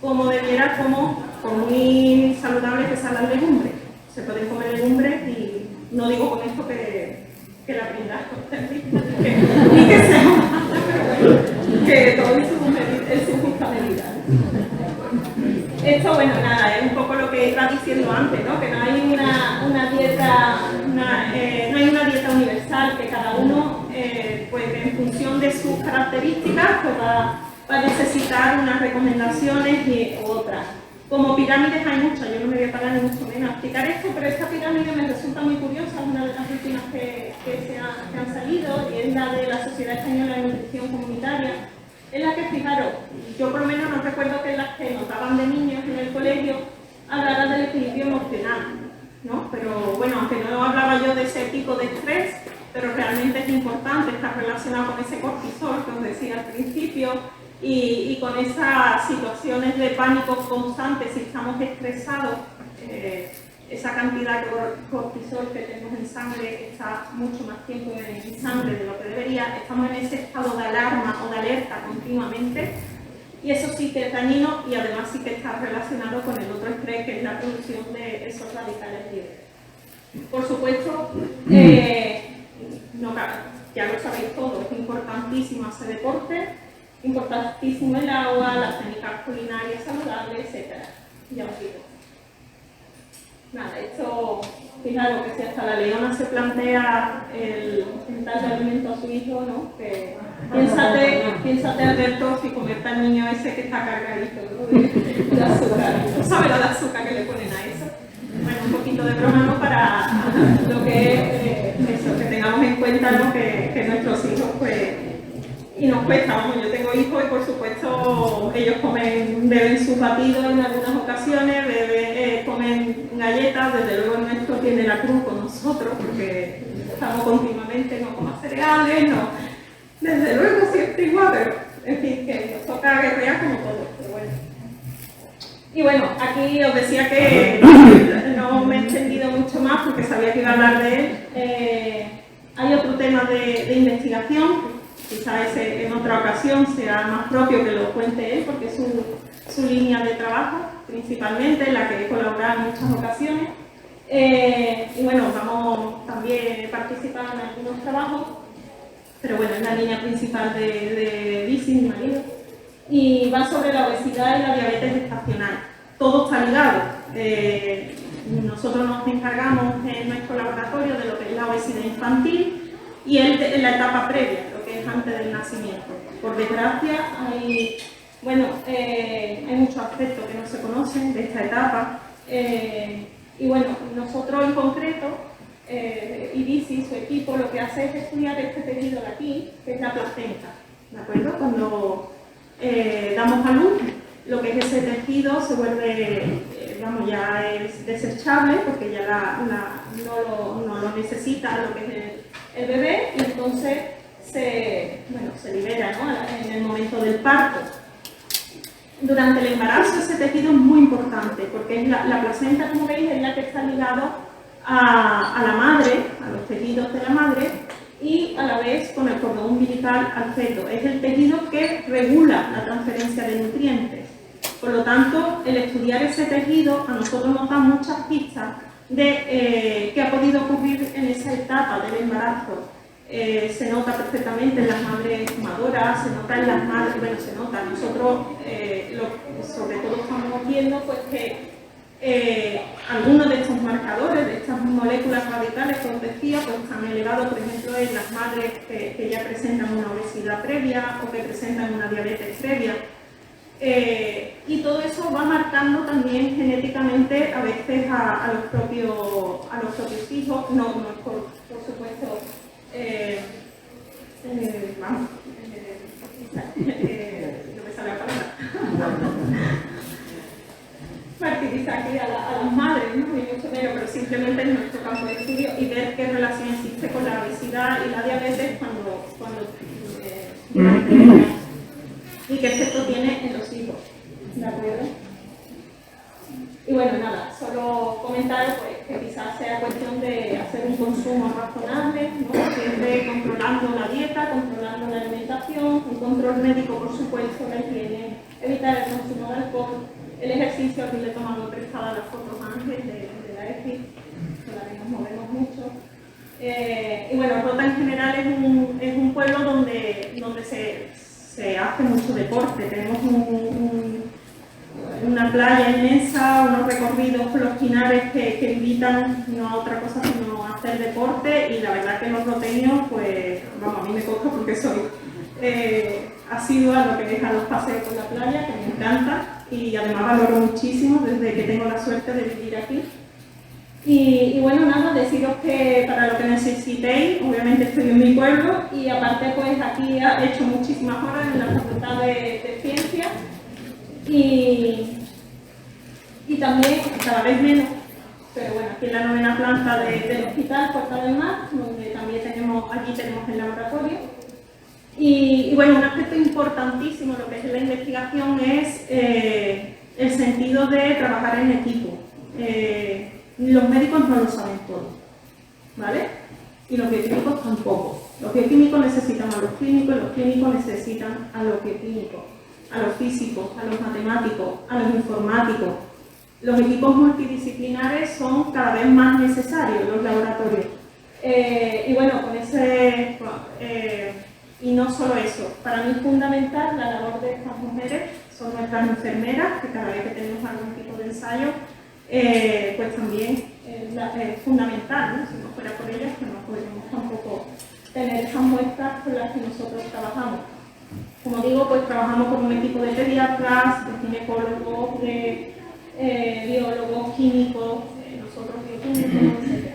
como debieras, como por muy saludables que sean las legumbres. Se pueden comer legumbres y no digo con esto que la pringa ni que sea mala, pero bueno, que todo en su justa medida. Esto, bueno, nada, es un poco lo que iba diciendo antes, ¿no? Que no hay una dieta, no hay una dieta universal, que cada uno, pues en función de sus características, pues va a necesitar unas recomendaciones u otras. Como pirámides hay muchas, yo no me voy a parar ni mucho menos a explicar esto, pero esta pirámide me resulta muy curiosa, es una de las últimas que han salido, y es la de la Sociedad Española de Nutrición Comunitaria, en la que, fijaros, yo por lo menos no recuerdo que en las que notaban de niños en el colegio hablaran del equilibrio emocional, ¿no? Pero bueno, aunque no hablaba yo de ese tipo de estrés, pero realmente es importante estar relacionado con ese cortisol que os decía al principio, y con esas situaciones de pánico constantes. Si estamos estresados, esa cantidad de cortisol que tenemos en sangre está mucho más tiempo en sangre de lo que debería. Estamos en ese estado de alarma o de alerta continuamente, y eso sí que es dañino, y además sí que está relacionado con el otro estrés, que es la producción de esos radicales libres. Por supuesto, ya lo sabéis todos, es importantísimo hacer deporte, importantísimo el agua, las técnicas culinarias saludables, etc. Ya os digo. Nada, esto, fijaros que si hasta la leona se plantea el darle alimento a su hijo, ¿no? Que piénsate Alberto, si comerte al niño ese que está cargadito, ¿no? de azúcar. ¿No sabe la de azúcar que le ponen a eso? Bueno, un poquito de broma, ¿no? Para lo que es eso, que tengamos en cuenta, ¿no? Que nuestros hijos, pues, y nos cuesta, vamos, yo tengo hijos y por supuesto ellos beben sus batidos en algunas ocasiones, comen galletas, desde luego el nuestro tiene la cruz con nosotros porque estamos continuamente, no comas cereales, no, desde luego siempre igual, pero en fin, que nos toca guerrear como todos, pero bueno. Y bueno, aquí os decía que no me he extendido mucho más porque sabía que iba a hablar de él. Hay otro tema de investigación. Quizás en otra ocasión sea más propio que lo cuente él, porque es su línea de trabajo, principalmente, en la que he colaborado en muchas ocasiones. Y bueno, vamos también a participar en algunos trabajos, pero bueno, es la línea principal de Bici, mi marido, y va sobre la obesidad y la diabetes gestacional. Todo está ligado. Nosotros nos encargamos en nuestro laboratorio de lo que es la obesidad infantil y en la etapa previa, antes del nacimiento. Por desgracia hay muchos aspectos que no se conocen de esta etapa, y bueno, nosotros en concreto, IBICI, su equipo, lo que hace es estudiar este tejido de aquí, que es la placenta, ¿de acuerdo? Cuando damos a luz, lo que es ese tejido se vuelve, ya es desechable, porque ya no lo necesita lo que es el bebé, y entonces se libera, ¿no? En el momento del parto. Durante el embarazo ese tejido es muy importante porque es la placenta, como veis, es la que está ligado a la madre, a los tejidos de la madre, y a la vez con el cordón umbilical al feto. Es el tejido que regula la transferencia de nutrientes. Por lo tanto, el estudiar ese tejido a nosotros nos da muchas pistas de qué ha podido ocurrir en esa etapa del embarazo. Se nota perfectamente en las madres fumadoras, se nota en las madres, nosotros sobre todo estamos viendo pues que algunos de estos marcadores, de estas moléculas radicales que os decía, pues están elevados, por ejemplo, en las madres que ya presentan una obesidad previa o que presentan una diabetes previa. Y todo eso va marcando también genéticamente a veces a los propios hijos, no por supuesto. No me sale la palabra. Martirizar aquí a las madres, ¿no? Ni mucho menos, pero simplemente en nuestro campo de estudio y ver qué relación existe con la obesidad y la diabetes cuando y qué efecto tiene en los hijos. ¿De acuerdo? bueno, nada, solo comentar pues, que quizás sea cuestión de hacer un consumo razonable, ¿no? Siempre controlando la dieta, controlando la alimentación, un control médico, por supuesto, la higiene, evitar el consumo de alcohol, el ejercicio. Aquí le he tomado prestada las fotos a Ángel de la EFI, con la que nos movemos mucho. Y bueno, Rota en general es un pueblo donde se hace mucho deporte. Tenemos una playa inmensa, unos recorridos por los pinares que invitan no a otra cosa sino a hacer deporte, y la verdad que los roteños, pues, vamos, a mí me costa porque soy asidua a lo que es a los paseos por la playa, que me encanta, y además valoro muchísimo desde que tengo la suerte de vivir aquí. Y bueno, nada, deciros que para lo que necesitéis, obviamente estoy en mi pueblo, y aparte pues aquí he hecho muchísimas horas en la Facultad de Ciencias, y también cada vez menos, pero bueno, aquí en la 9ª planta del Hospital Puerta del Mar, donde también aquí tenemos el laboratorio. Y bueno, un aspecto importantísimo lo que es la investigación es el sentido de trabajar en equipo. Los médicos no lo saben todo, ¿vale? Y los bioquímicos tampoco. Los bioquímicos necesitan a los clínicos, y los clínicos necesitan a los bioquímicos, a los físicos, a los matemáticos, a los informáticos. Los equipos multidisciplinares son cada vez más necesarios, los laboratorios. Y bueno, con ese... y no solo eso, para mí es fundamental la labor de estas mujeres, son nuestras enfermeras, que cada vez que tenemos algún tipo de ensayo, pues también es fundamental, ¿no? Si no fuera por ellas, pues no podríamos tampoco tener esas muestras con las que nosotros trabajamos. Como digo, pues trabajamos con un equipo de pediatras, de ginecólogos, de biólogos, químicos, nosotros bioquímicos, etc.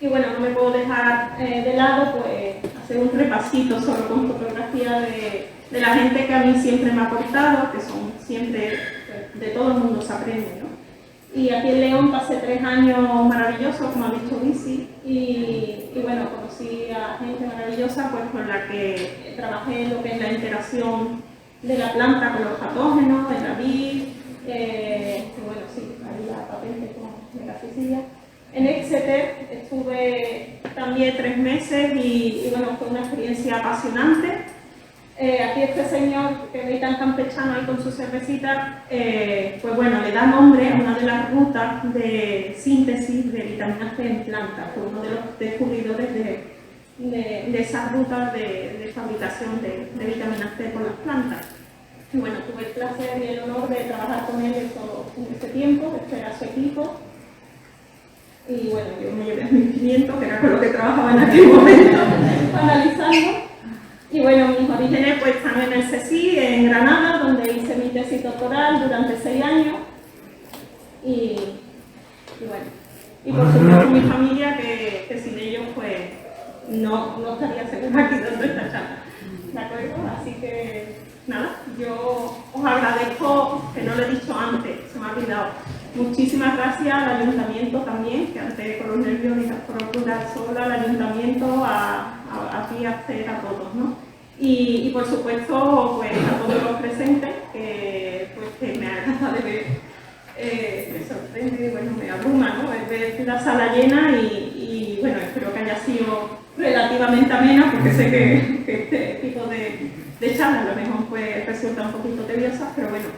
Y bueno, no me puedo dejar de lado pues hacer un repasito solo con fotografía de la gente que a mí siempre me ha aportado, que son siempre, pues, de todo el mundo se aprende, ¿no? Y aquí en León pasé 3 años maravillosos, como ha dicho Lisi, y bueno, conocí a gente maravillosa pues con la que trabajé en lo que es la interacción de la planta con los patógenos, en la vid, bueno, sí, ahí la patente con megaficilla. En Exeter estuve también 3 meses y bueno, fue una experiencia apasionante. Aquí este señor que veis tan campechano ahí con su cervecita, pues bueno, le da nombre a una de las rutas de síntesis de vitamina C en planta. Fue uno de los descubridores de esas rutas de fabricación de vitamina C por las plantas. Y bueno, tuve el placer y el honor de trabajar con él en este tiempo, este era su equipo. Y bueno, yo me llevé a 1500, que era con lo que trabajaba en aquel momento, analizando. Y bueno, mis orígenes pues están en el CSIC, en Granada, donde hice mi tesis doctoral durante 6 años. Y bueno, y por supuesto mi familia, que sin ellos pues no estaría segura aquí dando esta charla. ¿De acuerdo? Así que nada, yo os agradezco, que no lo he dicho antes, se me ha olvidado. Muchísimas gracias al Ayuntamiento también, que antes con los nervios y por hablar sola, al Ayuntamiento, a ti, a Esther, a todos, ¿no? Y por supuesto, pues a todos los presentes, que me agrada de ver, me sorprende, bueno, me abruma, ¿no? Ver la sala llena y bueno, espero que haya sido relativamente amena, porque sé que este tipo de charlas a lo mejor pues resulta un poquito tediosas, pero bueno.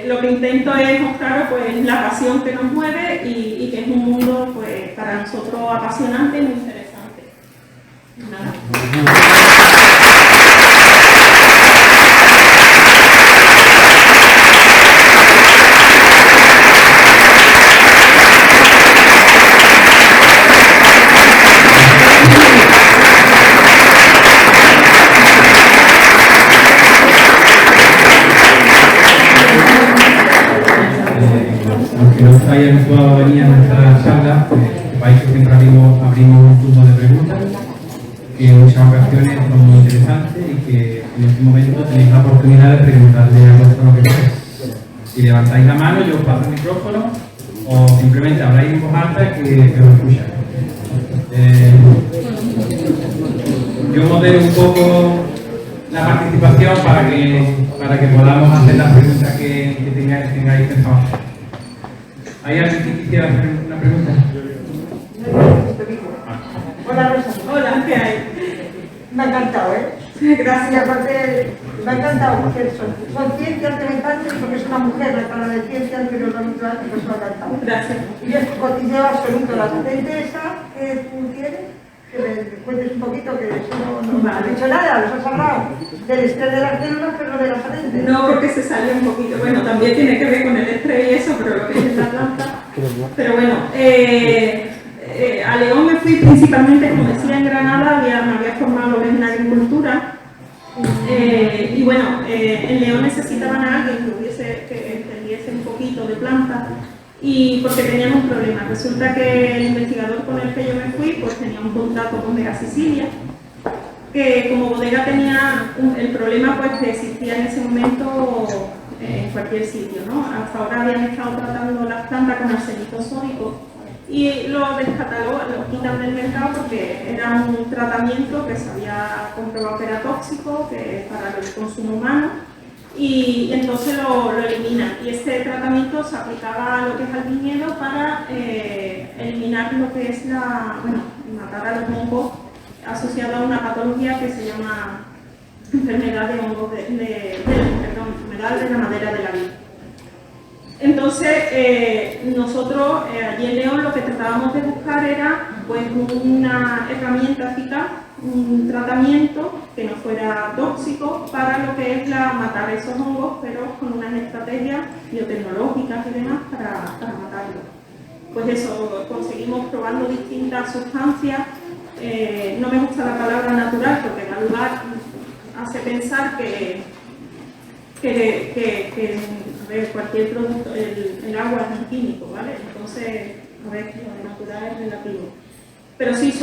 Lo que intento es mostraros pues, la pasión que nos mueve y que es un mundo pues, para nosotros apasionante y muy interesante. Nada. Aunque no estáis habituados a venir a nuestra charla, sepáis que siempre abrimos un turno de preguntas, que en muchas ocasiones son muy interesantes y que en este momento tenéis la oportunidad de preguntarle a vuestro lo que queráis. Si levantáis la mano, yo os paso el micrófono, o simplemente habláis en voz alta que os escuchan. Yo modero un poco la participación para que podamos hacer las preguntas que tengáis pensado hacer. ¿Hay alguien que quisiera hacer una pregunta? Hola Rosa. Hola, ¿qué hay? Me ha encantado, ¿eh? Gracias. Y aparte, me ha encantado porque son ciencias que me encantan porque es una mujer la que habla de ciencias, pero lo habitual, pues me ha encantado. Gracias. Y es cotilleo absoluto. La patente esa que tú tienes, que me cuentes un poquito, que eso no has dicho nada, los has hablado del estrés de las células, pero de la patente. No, porque se salió un poquito. Bueno, también tiene que ver con el estrés y eso, pero lo que es la planta. Pero bueno, a León me fui principalmente, como decía, en Granada, me había formado en agricultura. Y bueno, en León necesitaban a alguien que entendiese un poquito de plantas, y porque tenían un problema. Resulta que el investigador con el que yo me fui pues tenía un contrato con Bodega Sicilia, que como bodega tenía el problema pues que existía en ese momento en cualquier sitio, ¿no? Hasta ahora habían estado tratando las plantas con arsénico sódico y lo descatalogó, lo quitan del mercado porque era un tratamiento que se había comprobado que era tóxico, que para el consumo humano, y entonces lo eliminan. Y este tratamiento se aplicaba a lo que es al viñedo para eliminar lo que es matar a los hongos asociados a una patología que se llama enfermedad de hongos enfermedad de la madera de la vid. Entonces, nosotros allí en León lo que tratábamos de buscar era pues una herramienta eficaz, un tratamiento que no fuera tóxico para lo que es matar esos hongos, pero con unas estrategias biotecnológicas y demás para matarlos. Pues eso, conseguimos probando distintas sustancias. No me gusta la palabra natural porque da lugar, hace pensar que a ver, cualquier producto, el agua es un químico, ¿vale? Entonces, a ver, lo de natural es relativo. Pero sí,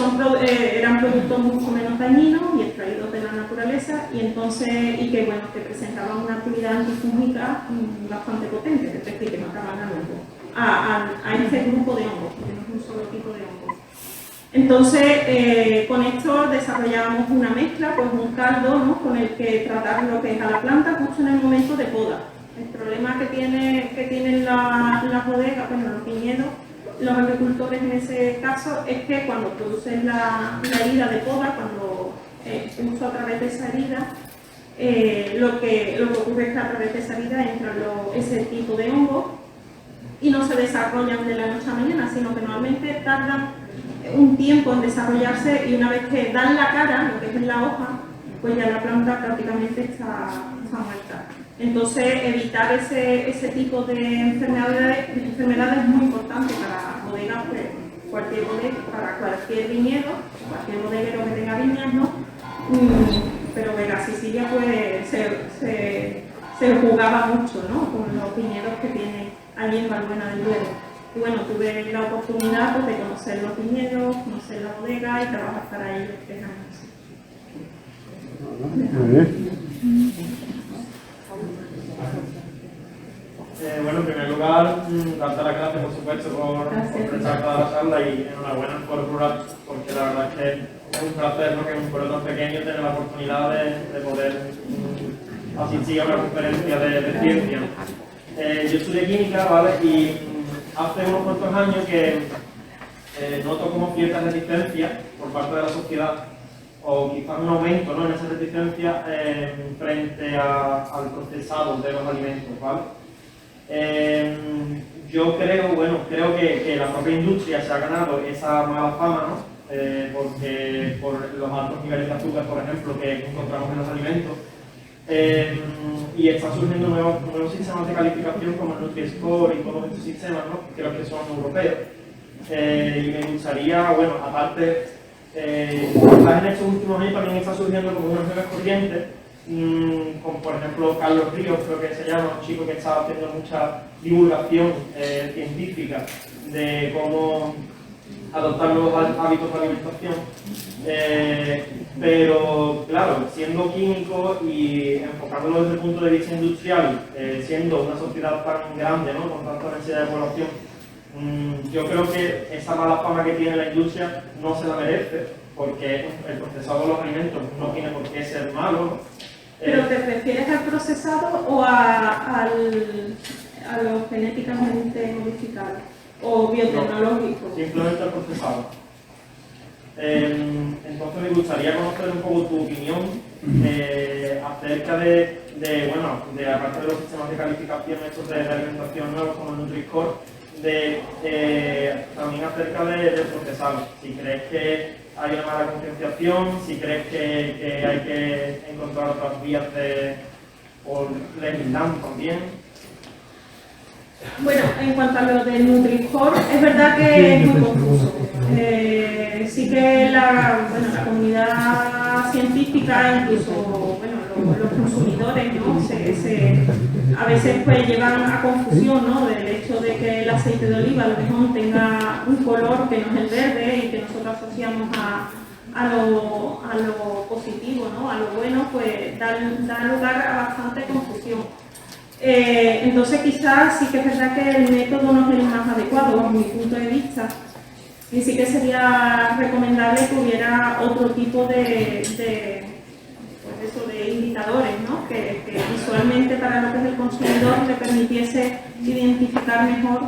eran productos mucho menos dañinos y extraídos de la naturaleza, y que que presentaban una actividad antifúngica bastante potente, es decir, que mataban al hongo, a este grupo de hongos, porque no es un solo tipo de hongos. Entonces, con esto desarrollábamos una mezcla, pues un caldo, ¿no?, con el que tratar lo que es a la planta justo en el momento de poda. El problema que tienen las bodegas, los viñedos, los agricultores en ese caso, es que cuando producen la herida de poda, cuando justo a través de esa herida, lo que ocurre es que a través de esa herida entran ese tipo de hongos y no se desarrollan de la noche a mañana, sino que normalmente tardan un tiempo en desarrollarse, y una vez que dan la cara, lo que es en la hoja, pues ya la planta prácticamente está muerta. Entonces, evitar ese tipo de enfermedades es muy importante para bodegas, cualquier bodega, para cualquier viñedo, cualquier bodeguero que tenga viñas, ¿no? Pero Bodega Sicilia pues se jugaba mucho, ¿no?, con los viñedos que tiene allí en Valbuena del Duero. Y bueno, tuve la oportunidad pues, de conocer los viñedos, conocer la bodega y trabajar para ellos 3 años. Muy bien. Bueno, en primer lugar, darte las gracias, por supuesto, por prestar toda la charla, y enhorabuena al Foro Plural, porque la verdad es que es un placer, ¿no?, que en un pueblo tan pequeño tener la oportunidad de poder asistir a una conferencia de ciencia. Yo estudié química, ¿vale?, y hace unos cuantos años que noto como cierta resistencia por parte de la sociedad, o quizás un aumento, ¿no?, en esa resistencia frente al procesado de los alimentos, ¿vale? Yo creo que la propia industria se ha ganado esa mala fama, ¿no?, porque por los altos niveles de azúcar, por ejemplo, que encontramos en los alimentos, y están surgiendo nuevos sistemas de calificación como el Nutri-Score y todos estos sistemas, ¿no?, que creo que son europeos. Y me gustaría, aparte, en estos últimos años también está surgiendo como unas nuevas corrientes, como por ejemplo Carlos Ríos, creo que se llama, un chico que está haciendo mucha divulgación científica de cómo adoptar nuevos hábitos de alimentación, pero claro, siendo químico y enfocándolo desde el punto de vista industrial, siendo una sociedad tan grande, ¿no?, con tanta densidad de población, yo creo que esa mala fama que tiene la industria no se la merece, porque el procesado de los alimentos no tiene por qué ser malo, ¿no? ¿Pero te refieres al procesado o a los genéticamente modificados o biotecnológicos? Simplemente al procesado. Entonces me gustaría conocer un poco tu opinión acerca de aparte de los sistemas de calificación estos de alimentación nuevos como el Nutri-Score, también acerca del procesado. Si crees que hay una mala concienciación, si crees que hay que encontrar otras vías o legislando también. Bueno, en cuanto a lo del Nutri-Score, es verdad que es muy confuso. Sí que la comunidad científica, incluso los consumidores, ¿no? A veces pues llevan a confusión, ¿no? Del hecho de que el aceite de oliva a lo mejor tenga un color que no es el verde y que nosotros asociamos a lo positivo, ¿no? A lo bueno, pues da lugar a bastante confusión. Entonces quizás sí que es verdad que el método no es el más adecuado bajo mi punto de vista y sí que sería recomendable que hubiera otro tipo de indicadores, ¿no? que visualmente para lo que es el consumidor le permitiese identificar mejor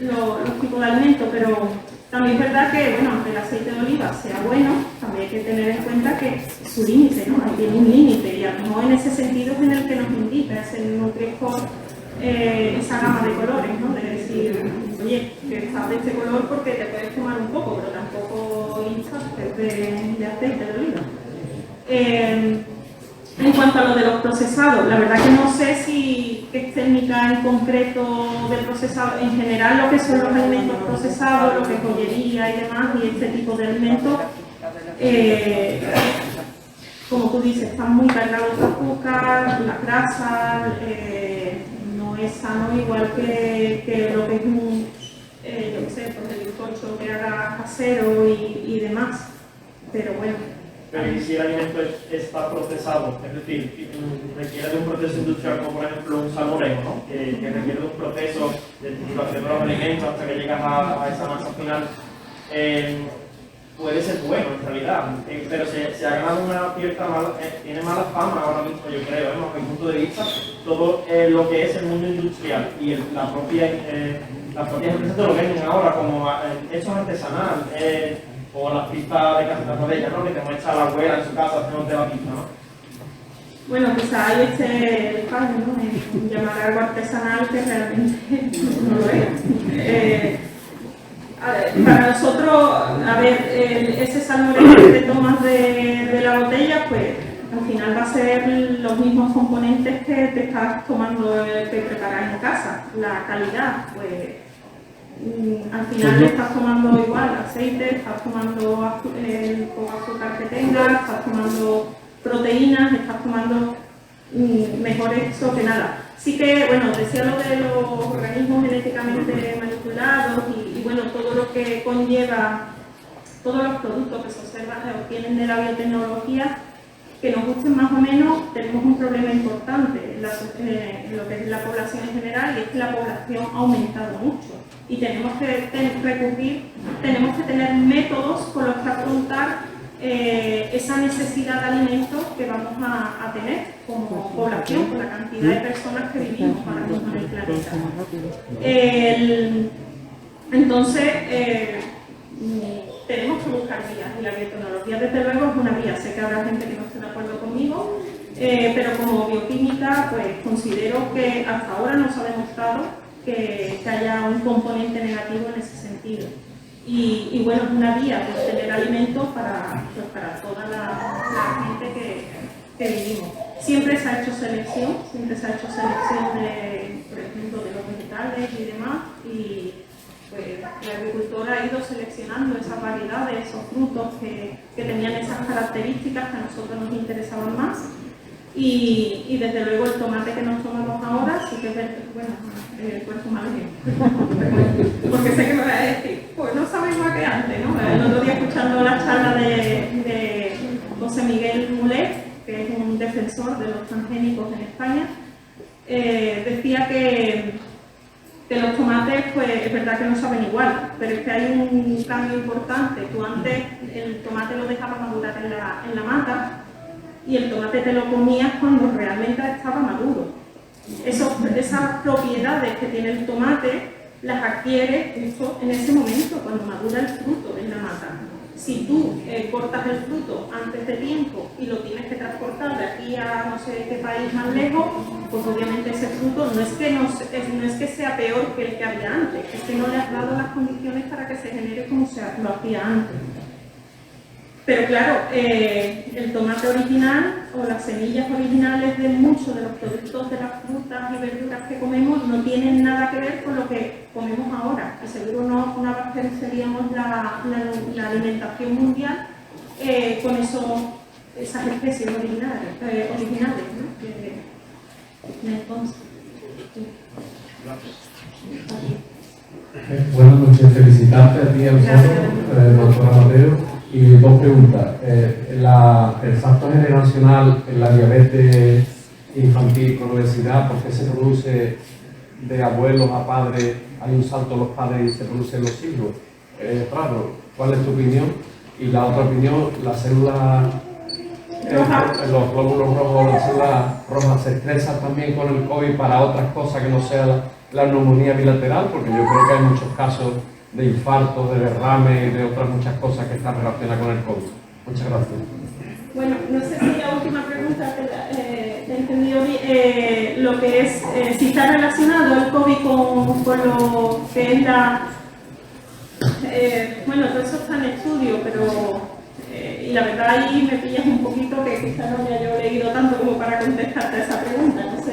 los tipos de alimentos, pero también es verdad que, aunque el aceite de oliva sea bueno, también hay que tener en cuenta que su límite, ¿no? Tiene un límite y a lo mejor en ese sentido es en el que nos indica, es el Nutri-Score, esa gama de colores, ¿no? De decir, oye, que estás de este color porque te puedes tomar un poco, pero tampoco hinchas de aceite de oliva. En cuanto a lo de los procesados, la verdad que no sé qué técnica en concreto de procesado, en general lo que son los alimentos procesados, lo que es joyería y demás, y este tipo de alimentos, como tú dices, están muy cargados de azúcar, las grasas, no es sano igual que lo que es yo qué sé, pues el bizcocho que haga casero y demás, pero bueno. Pero ¿y si el alimento está procesado? Es decir, requiere de un proceso industrial como por ejemplo un salmoreno, ¿no? que requiere de un proceso de trituración de los alimentos hasta que llegas a esa masa final, puede ser bueno en realidad, pero se ha ganado una cierta tiene mala fama ahora mismo, yo creo, desde mi punto de vista, todo lo que es el mundo industrial y las propias empresas te lo venden ahora como hechos artesanal. O las pistas de Casa Rodella, ¿no? Que te muestra la abuela en su casa haciéndote la pista, ¿no? Bueno, quizá hay el fallo, ¿no? En llamar algo artesanal que realmente no lo es. Para nosotros, ese salmoreno que te tomas de la botella, pues al final va a ser los mismos componentes que te estás tomando, que preparas en casa. La calidad, pues al final le estás tomando igual aceite, estás tomando el poco azúcar que tengas, estás tomando proteínas, estás tomando mejor eso que nada. Sí que, decía lo de los organismos genéticamente manipulados y todo lo que conlleva, todos los productos que se observan o obtienen de la biotecnología, que nos gusten más o menos, tenemos un problema importante en lo que es la población en general, y es que la población ha aumentado mucho. Y tenemos que tener métodos con los que afrontar esa necesidad de alimentos que vamos a tener como población, con la cantidad de personas que vivimos ahora mismo en el planeta. Entonces, tenemos que buscar vías, y la biotecnología desde luego es una vía. Sé que habrá gente que no esté de acuerdo conmigo, pero como bioquímica pues considero que hasta ahora no se ha demostrado que haya un componente negativo en ese sentido. Y es una vía de obtener alimentos para toda la gente que vivimos. Siempre se ha hecho selección, de, por ejemplo, de los vegetales y demás, y pues el agricultor ha ido seleccionando esas variedades, esos frutos que tenían esas características que a nosotros nos interesaban más. Y desde luego el tomate que nos tomamos ahora sí que es pues mal porque sé que me va a decir, pues no sabe igual que antes, ¿no? El otro día escuchando la charla de José Miguel Mulet, que es un defensor de los transgénicos en España, decía que los tomates, pues es verdad que no saben igual, pero es que hay un cambio importante. Tú antes el tomate lo dejabas madurar en la mata, y el tomate te lo comías cuando realmente estaba maduro. Esas propiedades que tiene el tomate las adquiere justo en ese momento, cuando madura el fruto en la mata. Si tú cortas el fruto antes de tiempo y lo tienes que transportar de aquí a no sé qué país más lejos, pues obviamente ese fruto no es que sea peor que el que había antes, es que no le has dado las condiciones para que se genere como lo hacía antes. Pero claro, el tomate original o las semillas originales de muchos de los productos de las frutas y verduras que comemos no tienen nada que ver con lo que comemos ahora. Y seguro no abasteceríamos la alimentación mundial con esas especies originales, ¿no? Entonces, Buenas noches, felicitarte a ti, al foro, doctora Mateo. Y dos preguntas. El salto generacional en la diabetes infantil con obesidad, ¿por qué se produce de abuelos a padres? Hay un salto en los padres y se produce en los hijos. Raro. ¿Cuál es tu opinión? Y la otra opinión, las células, los glóbulos rojos, las células rojas se estresan también con el COVID para otras cosas que no sea la neumonía bilateral, porque yo creo que hay muchos casos de infartos, de derrame y de otras muchas cosas que están relacionadas con el COVID. Muchas gracias. Bueno, no sé si la última pregunta te he entendido bien, lo que es, si está relacionado el COVID con lo que es bueno, todo eso está en estudio, pero y la verdad ahí me pillas un poquito que quizás no haya yo leído tanto como para contestarte a esa pregunta. No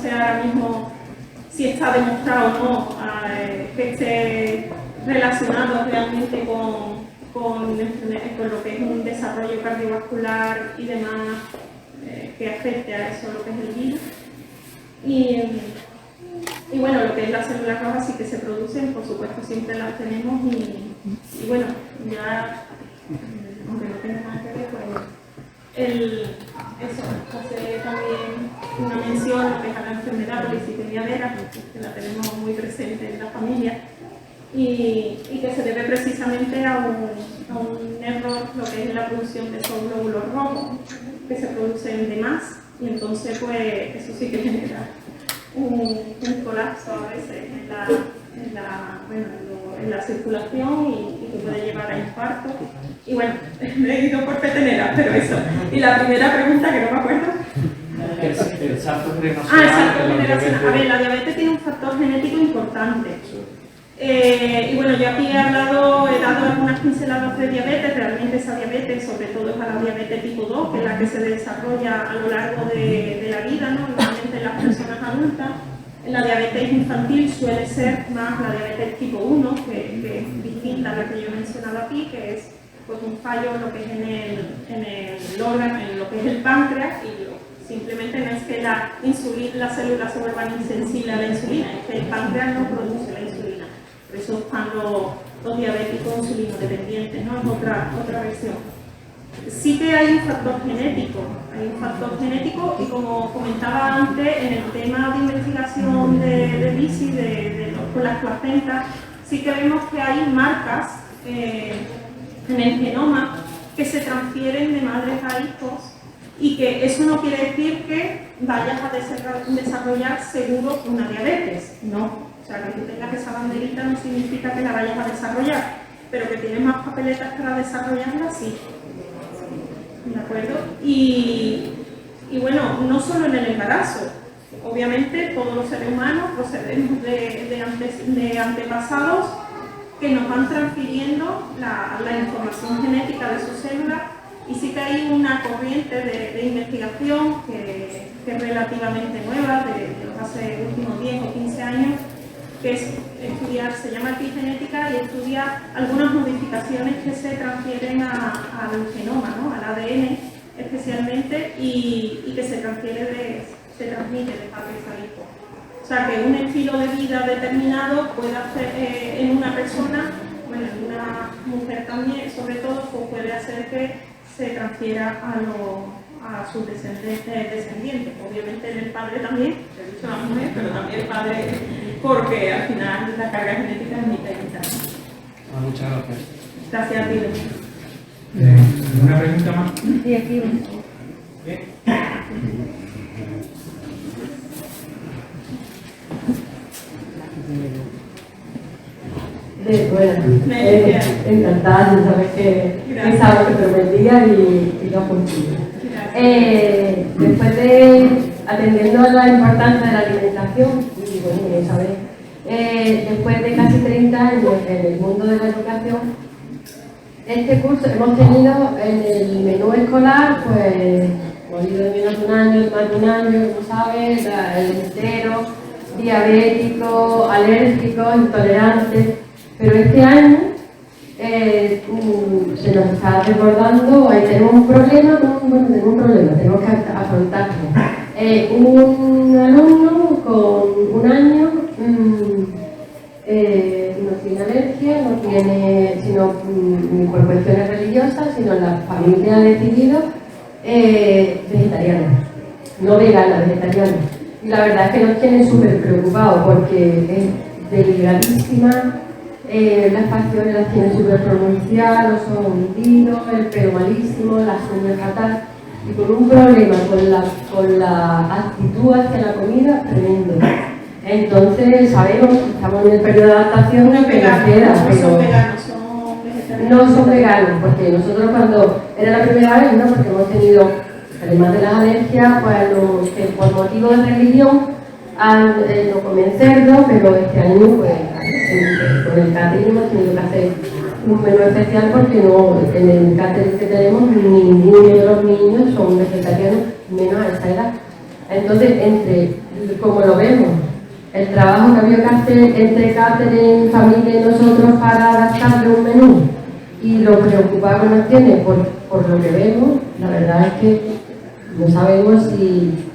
sé ahora mismo si está demostrado o no que esté relacionado realmente con lo que es un desarrollo cardiovascular y demás que afecte a eso, lo que es el virus. Y bueno, lo que es las células rojas sí que se producen, por supuesto siempre las tenemos y bueno, ya, aunque no tenga nada que ver, pues hace también una mención a lo que es a la enfermedad polisicemia vera, que la tenemos muy presente en la familia. Y que se debe precisamente a un error, lo que es la producción de esos glóbulos rojos, que se producen de más, y entonces pues eso sí que genera un colapso a veces en la circulación y que puede llevar a infarto. Y bueno, me he ido por peteneras, pero eso. Y la primera pregunta, que no me acuerdo. El salto generacional. El salto generacional. A ver, la diabetes tiene un factor genético importante. Y bueno, yo aquí he dado algunas pinceladas de diabetes. Realmente esa diabetes, sobre todo es a la diabetes tipo 2, que es la que se desarrolla a lo largo de la vida, ¿no? Normalmente en las personas adultas. La diabetes infantil suele ser más la diabetes tipo 1, que es distinta a la que yo he mencionado aquí, que es pues, un fallo en lo que es en el órgano, en lo que es el páncreas, y simplemente no es que las células se vuelvan insensibles a la insulina, es que el páncreas no produce la insulina. Por eso están los diabéticos insulinodependientes, ¿no? Es otra versión. Sí que hay un factor genético, y como comentaba antes, en el tema de investigación de BISI, con las placentas, sí que vemos que hay marcas en el genoma que se transfieren de madres a hijos, y que eso no quiere decir que vayas a desarrollar seguro una diabetes, no. O sea, que tú tengas esa banderita no significa que la vayas a desarrollar, pero que tienes más papeletas para desarrollarla, sí. ¿De acuerdo? Y bueno, no solo en el embarazo. Obviamente todos los seres humanos procedemos de antepasados que nos van transfiriendo la información genética de sus células, y sí que hay una corriente de investigación que es relativamente nueva, de los hace últimos 10 o 15 años, que es estudiar, se llama epigenética, y estudia algunas modificaciones que se transfieren al genoma, ¿no? Al ADN especialmente, y que se transmite de padres a hijos. O sea, que un estilo de vida determinado puede hacer en una persona, bueno, en una mujer también, sobre todo, pues puede hacer que se transfiera a sus descendientes. Obviamente en el padre también, he dicho la mujer, pero también el padre, porque al final la carga genética es mitad y mitad. Muchas gracias. Gracias a ti. ¿Una pregunta más? Sí, aquí. Bien. Bueno, encantada de saber que es algo que prometía y lo cumplí. Después de, atendiendo a la importancia de la alimentación, y bueno, ¿sabes? Después de casi 30 años en el mundo de la educación, este curso hemos tenido en el menú escolar, pues, hemos ido de menos de un año, más de un año, como sabes, el entero, diabético, alérgico, intolerante. Pero este año se nos está desbordando, tenemos un problema, tenemos que afrontarlo. Un alumno con un año no tiene alergia, no tiene, sino ni por cuestiones religiosas, sino la familia ha decidido vegetariana, no vegana, vegetariana. Y la verdad es que nos tienen súper preocupados porque es delicadísima. Las facciones las tiene súper pronunciadas, los ojos hundidos, el pelo malísimo, las uñas fatal y con un problema con la actitud hacia la comida tremendo. Entonces sabemos que estamos en el periodo de adaptación que nos queda, pero no son veganos, porque nosotros cuando era la primera vez, ¿no? Porque hemos tenido, además de las alergias, pues los que por motivo de religión no comen cerdo, pero este año pues con el catering hemos tenido que hacer un menú especial porque no, en el catering que tenemos ninguno de los niños son vegetarianos, menos a esa edad. Entonces, como lo vemos, el trabajo que había que hacer entre catering, familia y nosotros para adaptarle un menú y lo preocupado que nos tiene por lo que vemos, la verdad es que no sabemos si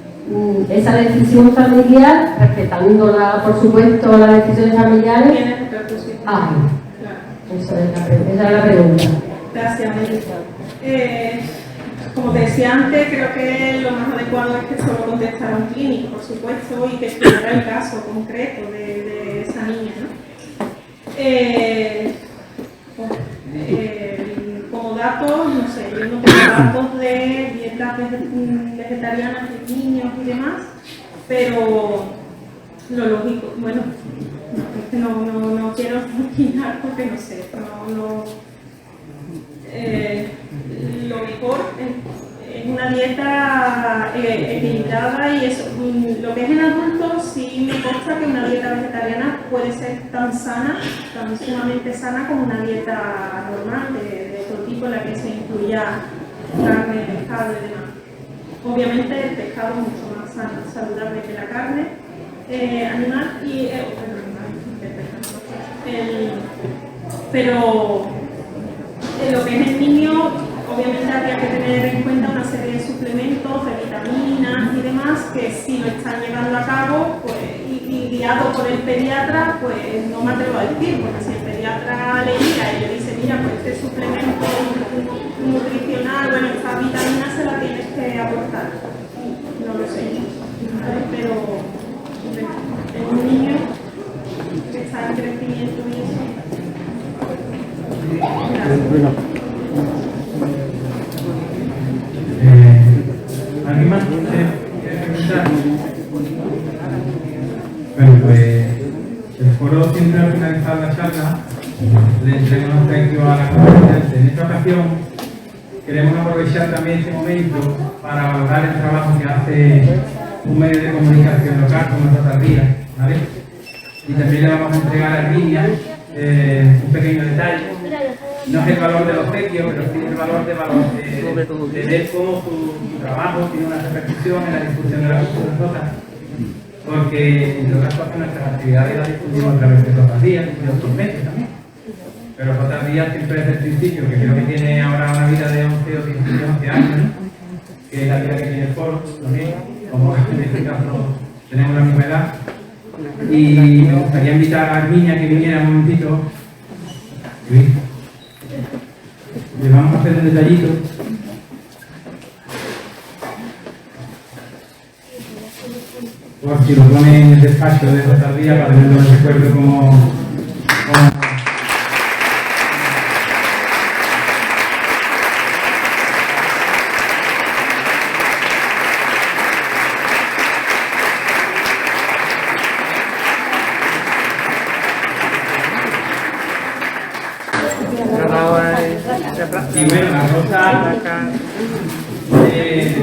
esa decisión familiar, respetándola, por supuesto, las decisiones familiares. Tiene repercusión. Esa es la pregunta. Gracias, Melissa. Como te decía antes, creo que lo más adecuado es que solo contestara un clínico, por supuesto, y que explicara el caso concreto de esa niña, ¿no? Como datos, no sé, yo no tengo datos de dietas vegetarianas de niños y demás, pero lo lógico, bueno, no quiero opinar porque no sé, lo mejor es una dieta equilibrada y eso, lo que es en adultos sí me consta que una dieta vegetariana puede ser tan sana, tan sumamente sana como una dieta normal de otro tipo en la que se incluya carne, pescado y demás. Obviamente el pescado es mucho más saludable que la carne animal y pero lo que es el niño, obviamente habría que tener en cuenta una serie de suplementos, de vitaminas y demás, que si lo están llevando a cabo pues, y guiado por el pediatra, pues no me atrevo a decir, porque si el pediatra le guía y le dice, mira, pues este suplemento nutricional, bueno, esta vitamina se la tienes que aportar. No lo sé, ¿vale? Pero es un niño que está en crecimiento y eso. ¿Alguien más quiere preguntar? Bueno, pues el foro siempre al finalizar la charla le entrega un obsequio a la conferencia. En esta ocasión queremos aprovechar también este momento para valorar el trabajo que hace un medio de comunicación local como Rota Ría, ¿vale? Y también le vamos a entregar a Arminia un pequeño detalle. No es el valor del obsequio, pero sí el valor de ver cómo su trabajo tiene una repercusión en la discusión de la cultura rota. Porque en otras cosas nuestras actividades las discutimos a través de Rota Ría y de otros medios también. Pero Rota Ría siempre es el principio, que creo que tiene ahora una vida de 11 o 11 años, ¿no? Que es la vida que tiene el foro también, como en este caso tenemos la misma edad. Y me gustaría invitar a Arminia que viniera un momentito. Le vamos a hacer un detallito. Por si lo pone en el despacho de Rota Ría para tenerlo en recuerdo como Y bueno, la rosa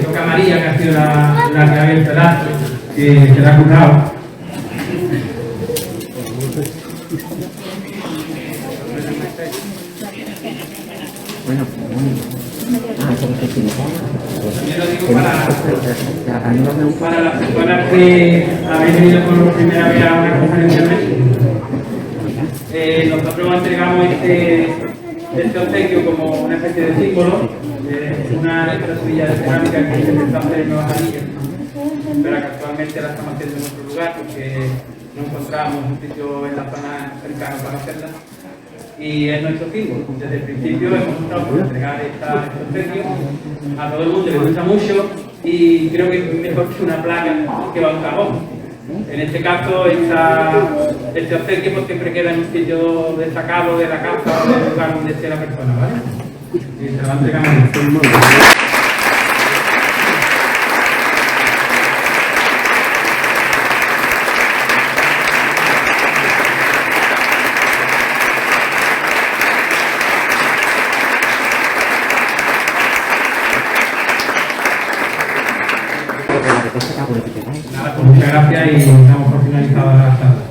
toca a María, que ha sido la que ha abierto el acto, que la ha curado. También lo digo para las personas que habéis venido por primera vez a una conferencia en México. Nosotros entregamos este obsequio como una especie de símbolo, una estatuilla de cerámica que se empezó a hacer en Nueva Zelanda, pero que actualmente la estamos haciendo en otro lugar porque no encontramos un sitio en la zona cercana para hacerla. Y es nuestro símbolo. Desde el principio hemos optado por entregar este obsequio a todo el mundo, le gusta mucho y creo que es mejor que una placa que va a un cajón. En este caso, este obsequio pues, siempre queda en un sitio destacado de la casa o del lugar donde esté la persona, ¿vale? Y se lo entregamos. Nada, pues muchas gracias y damos por finalizada la charla.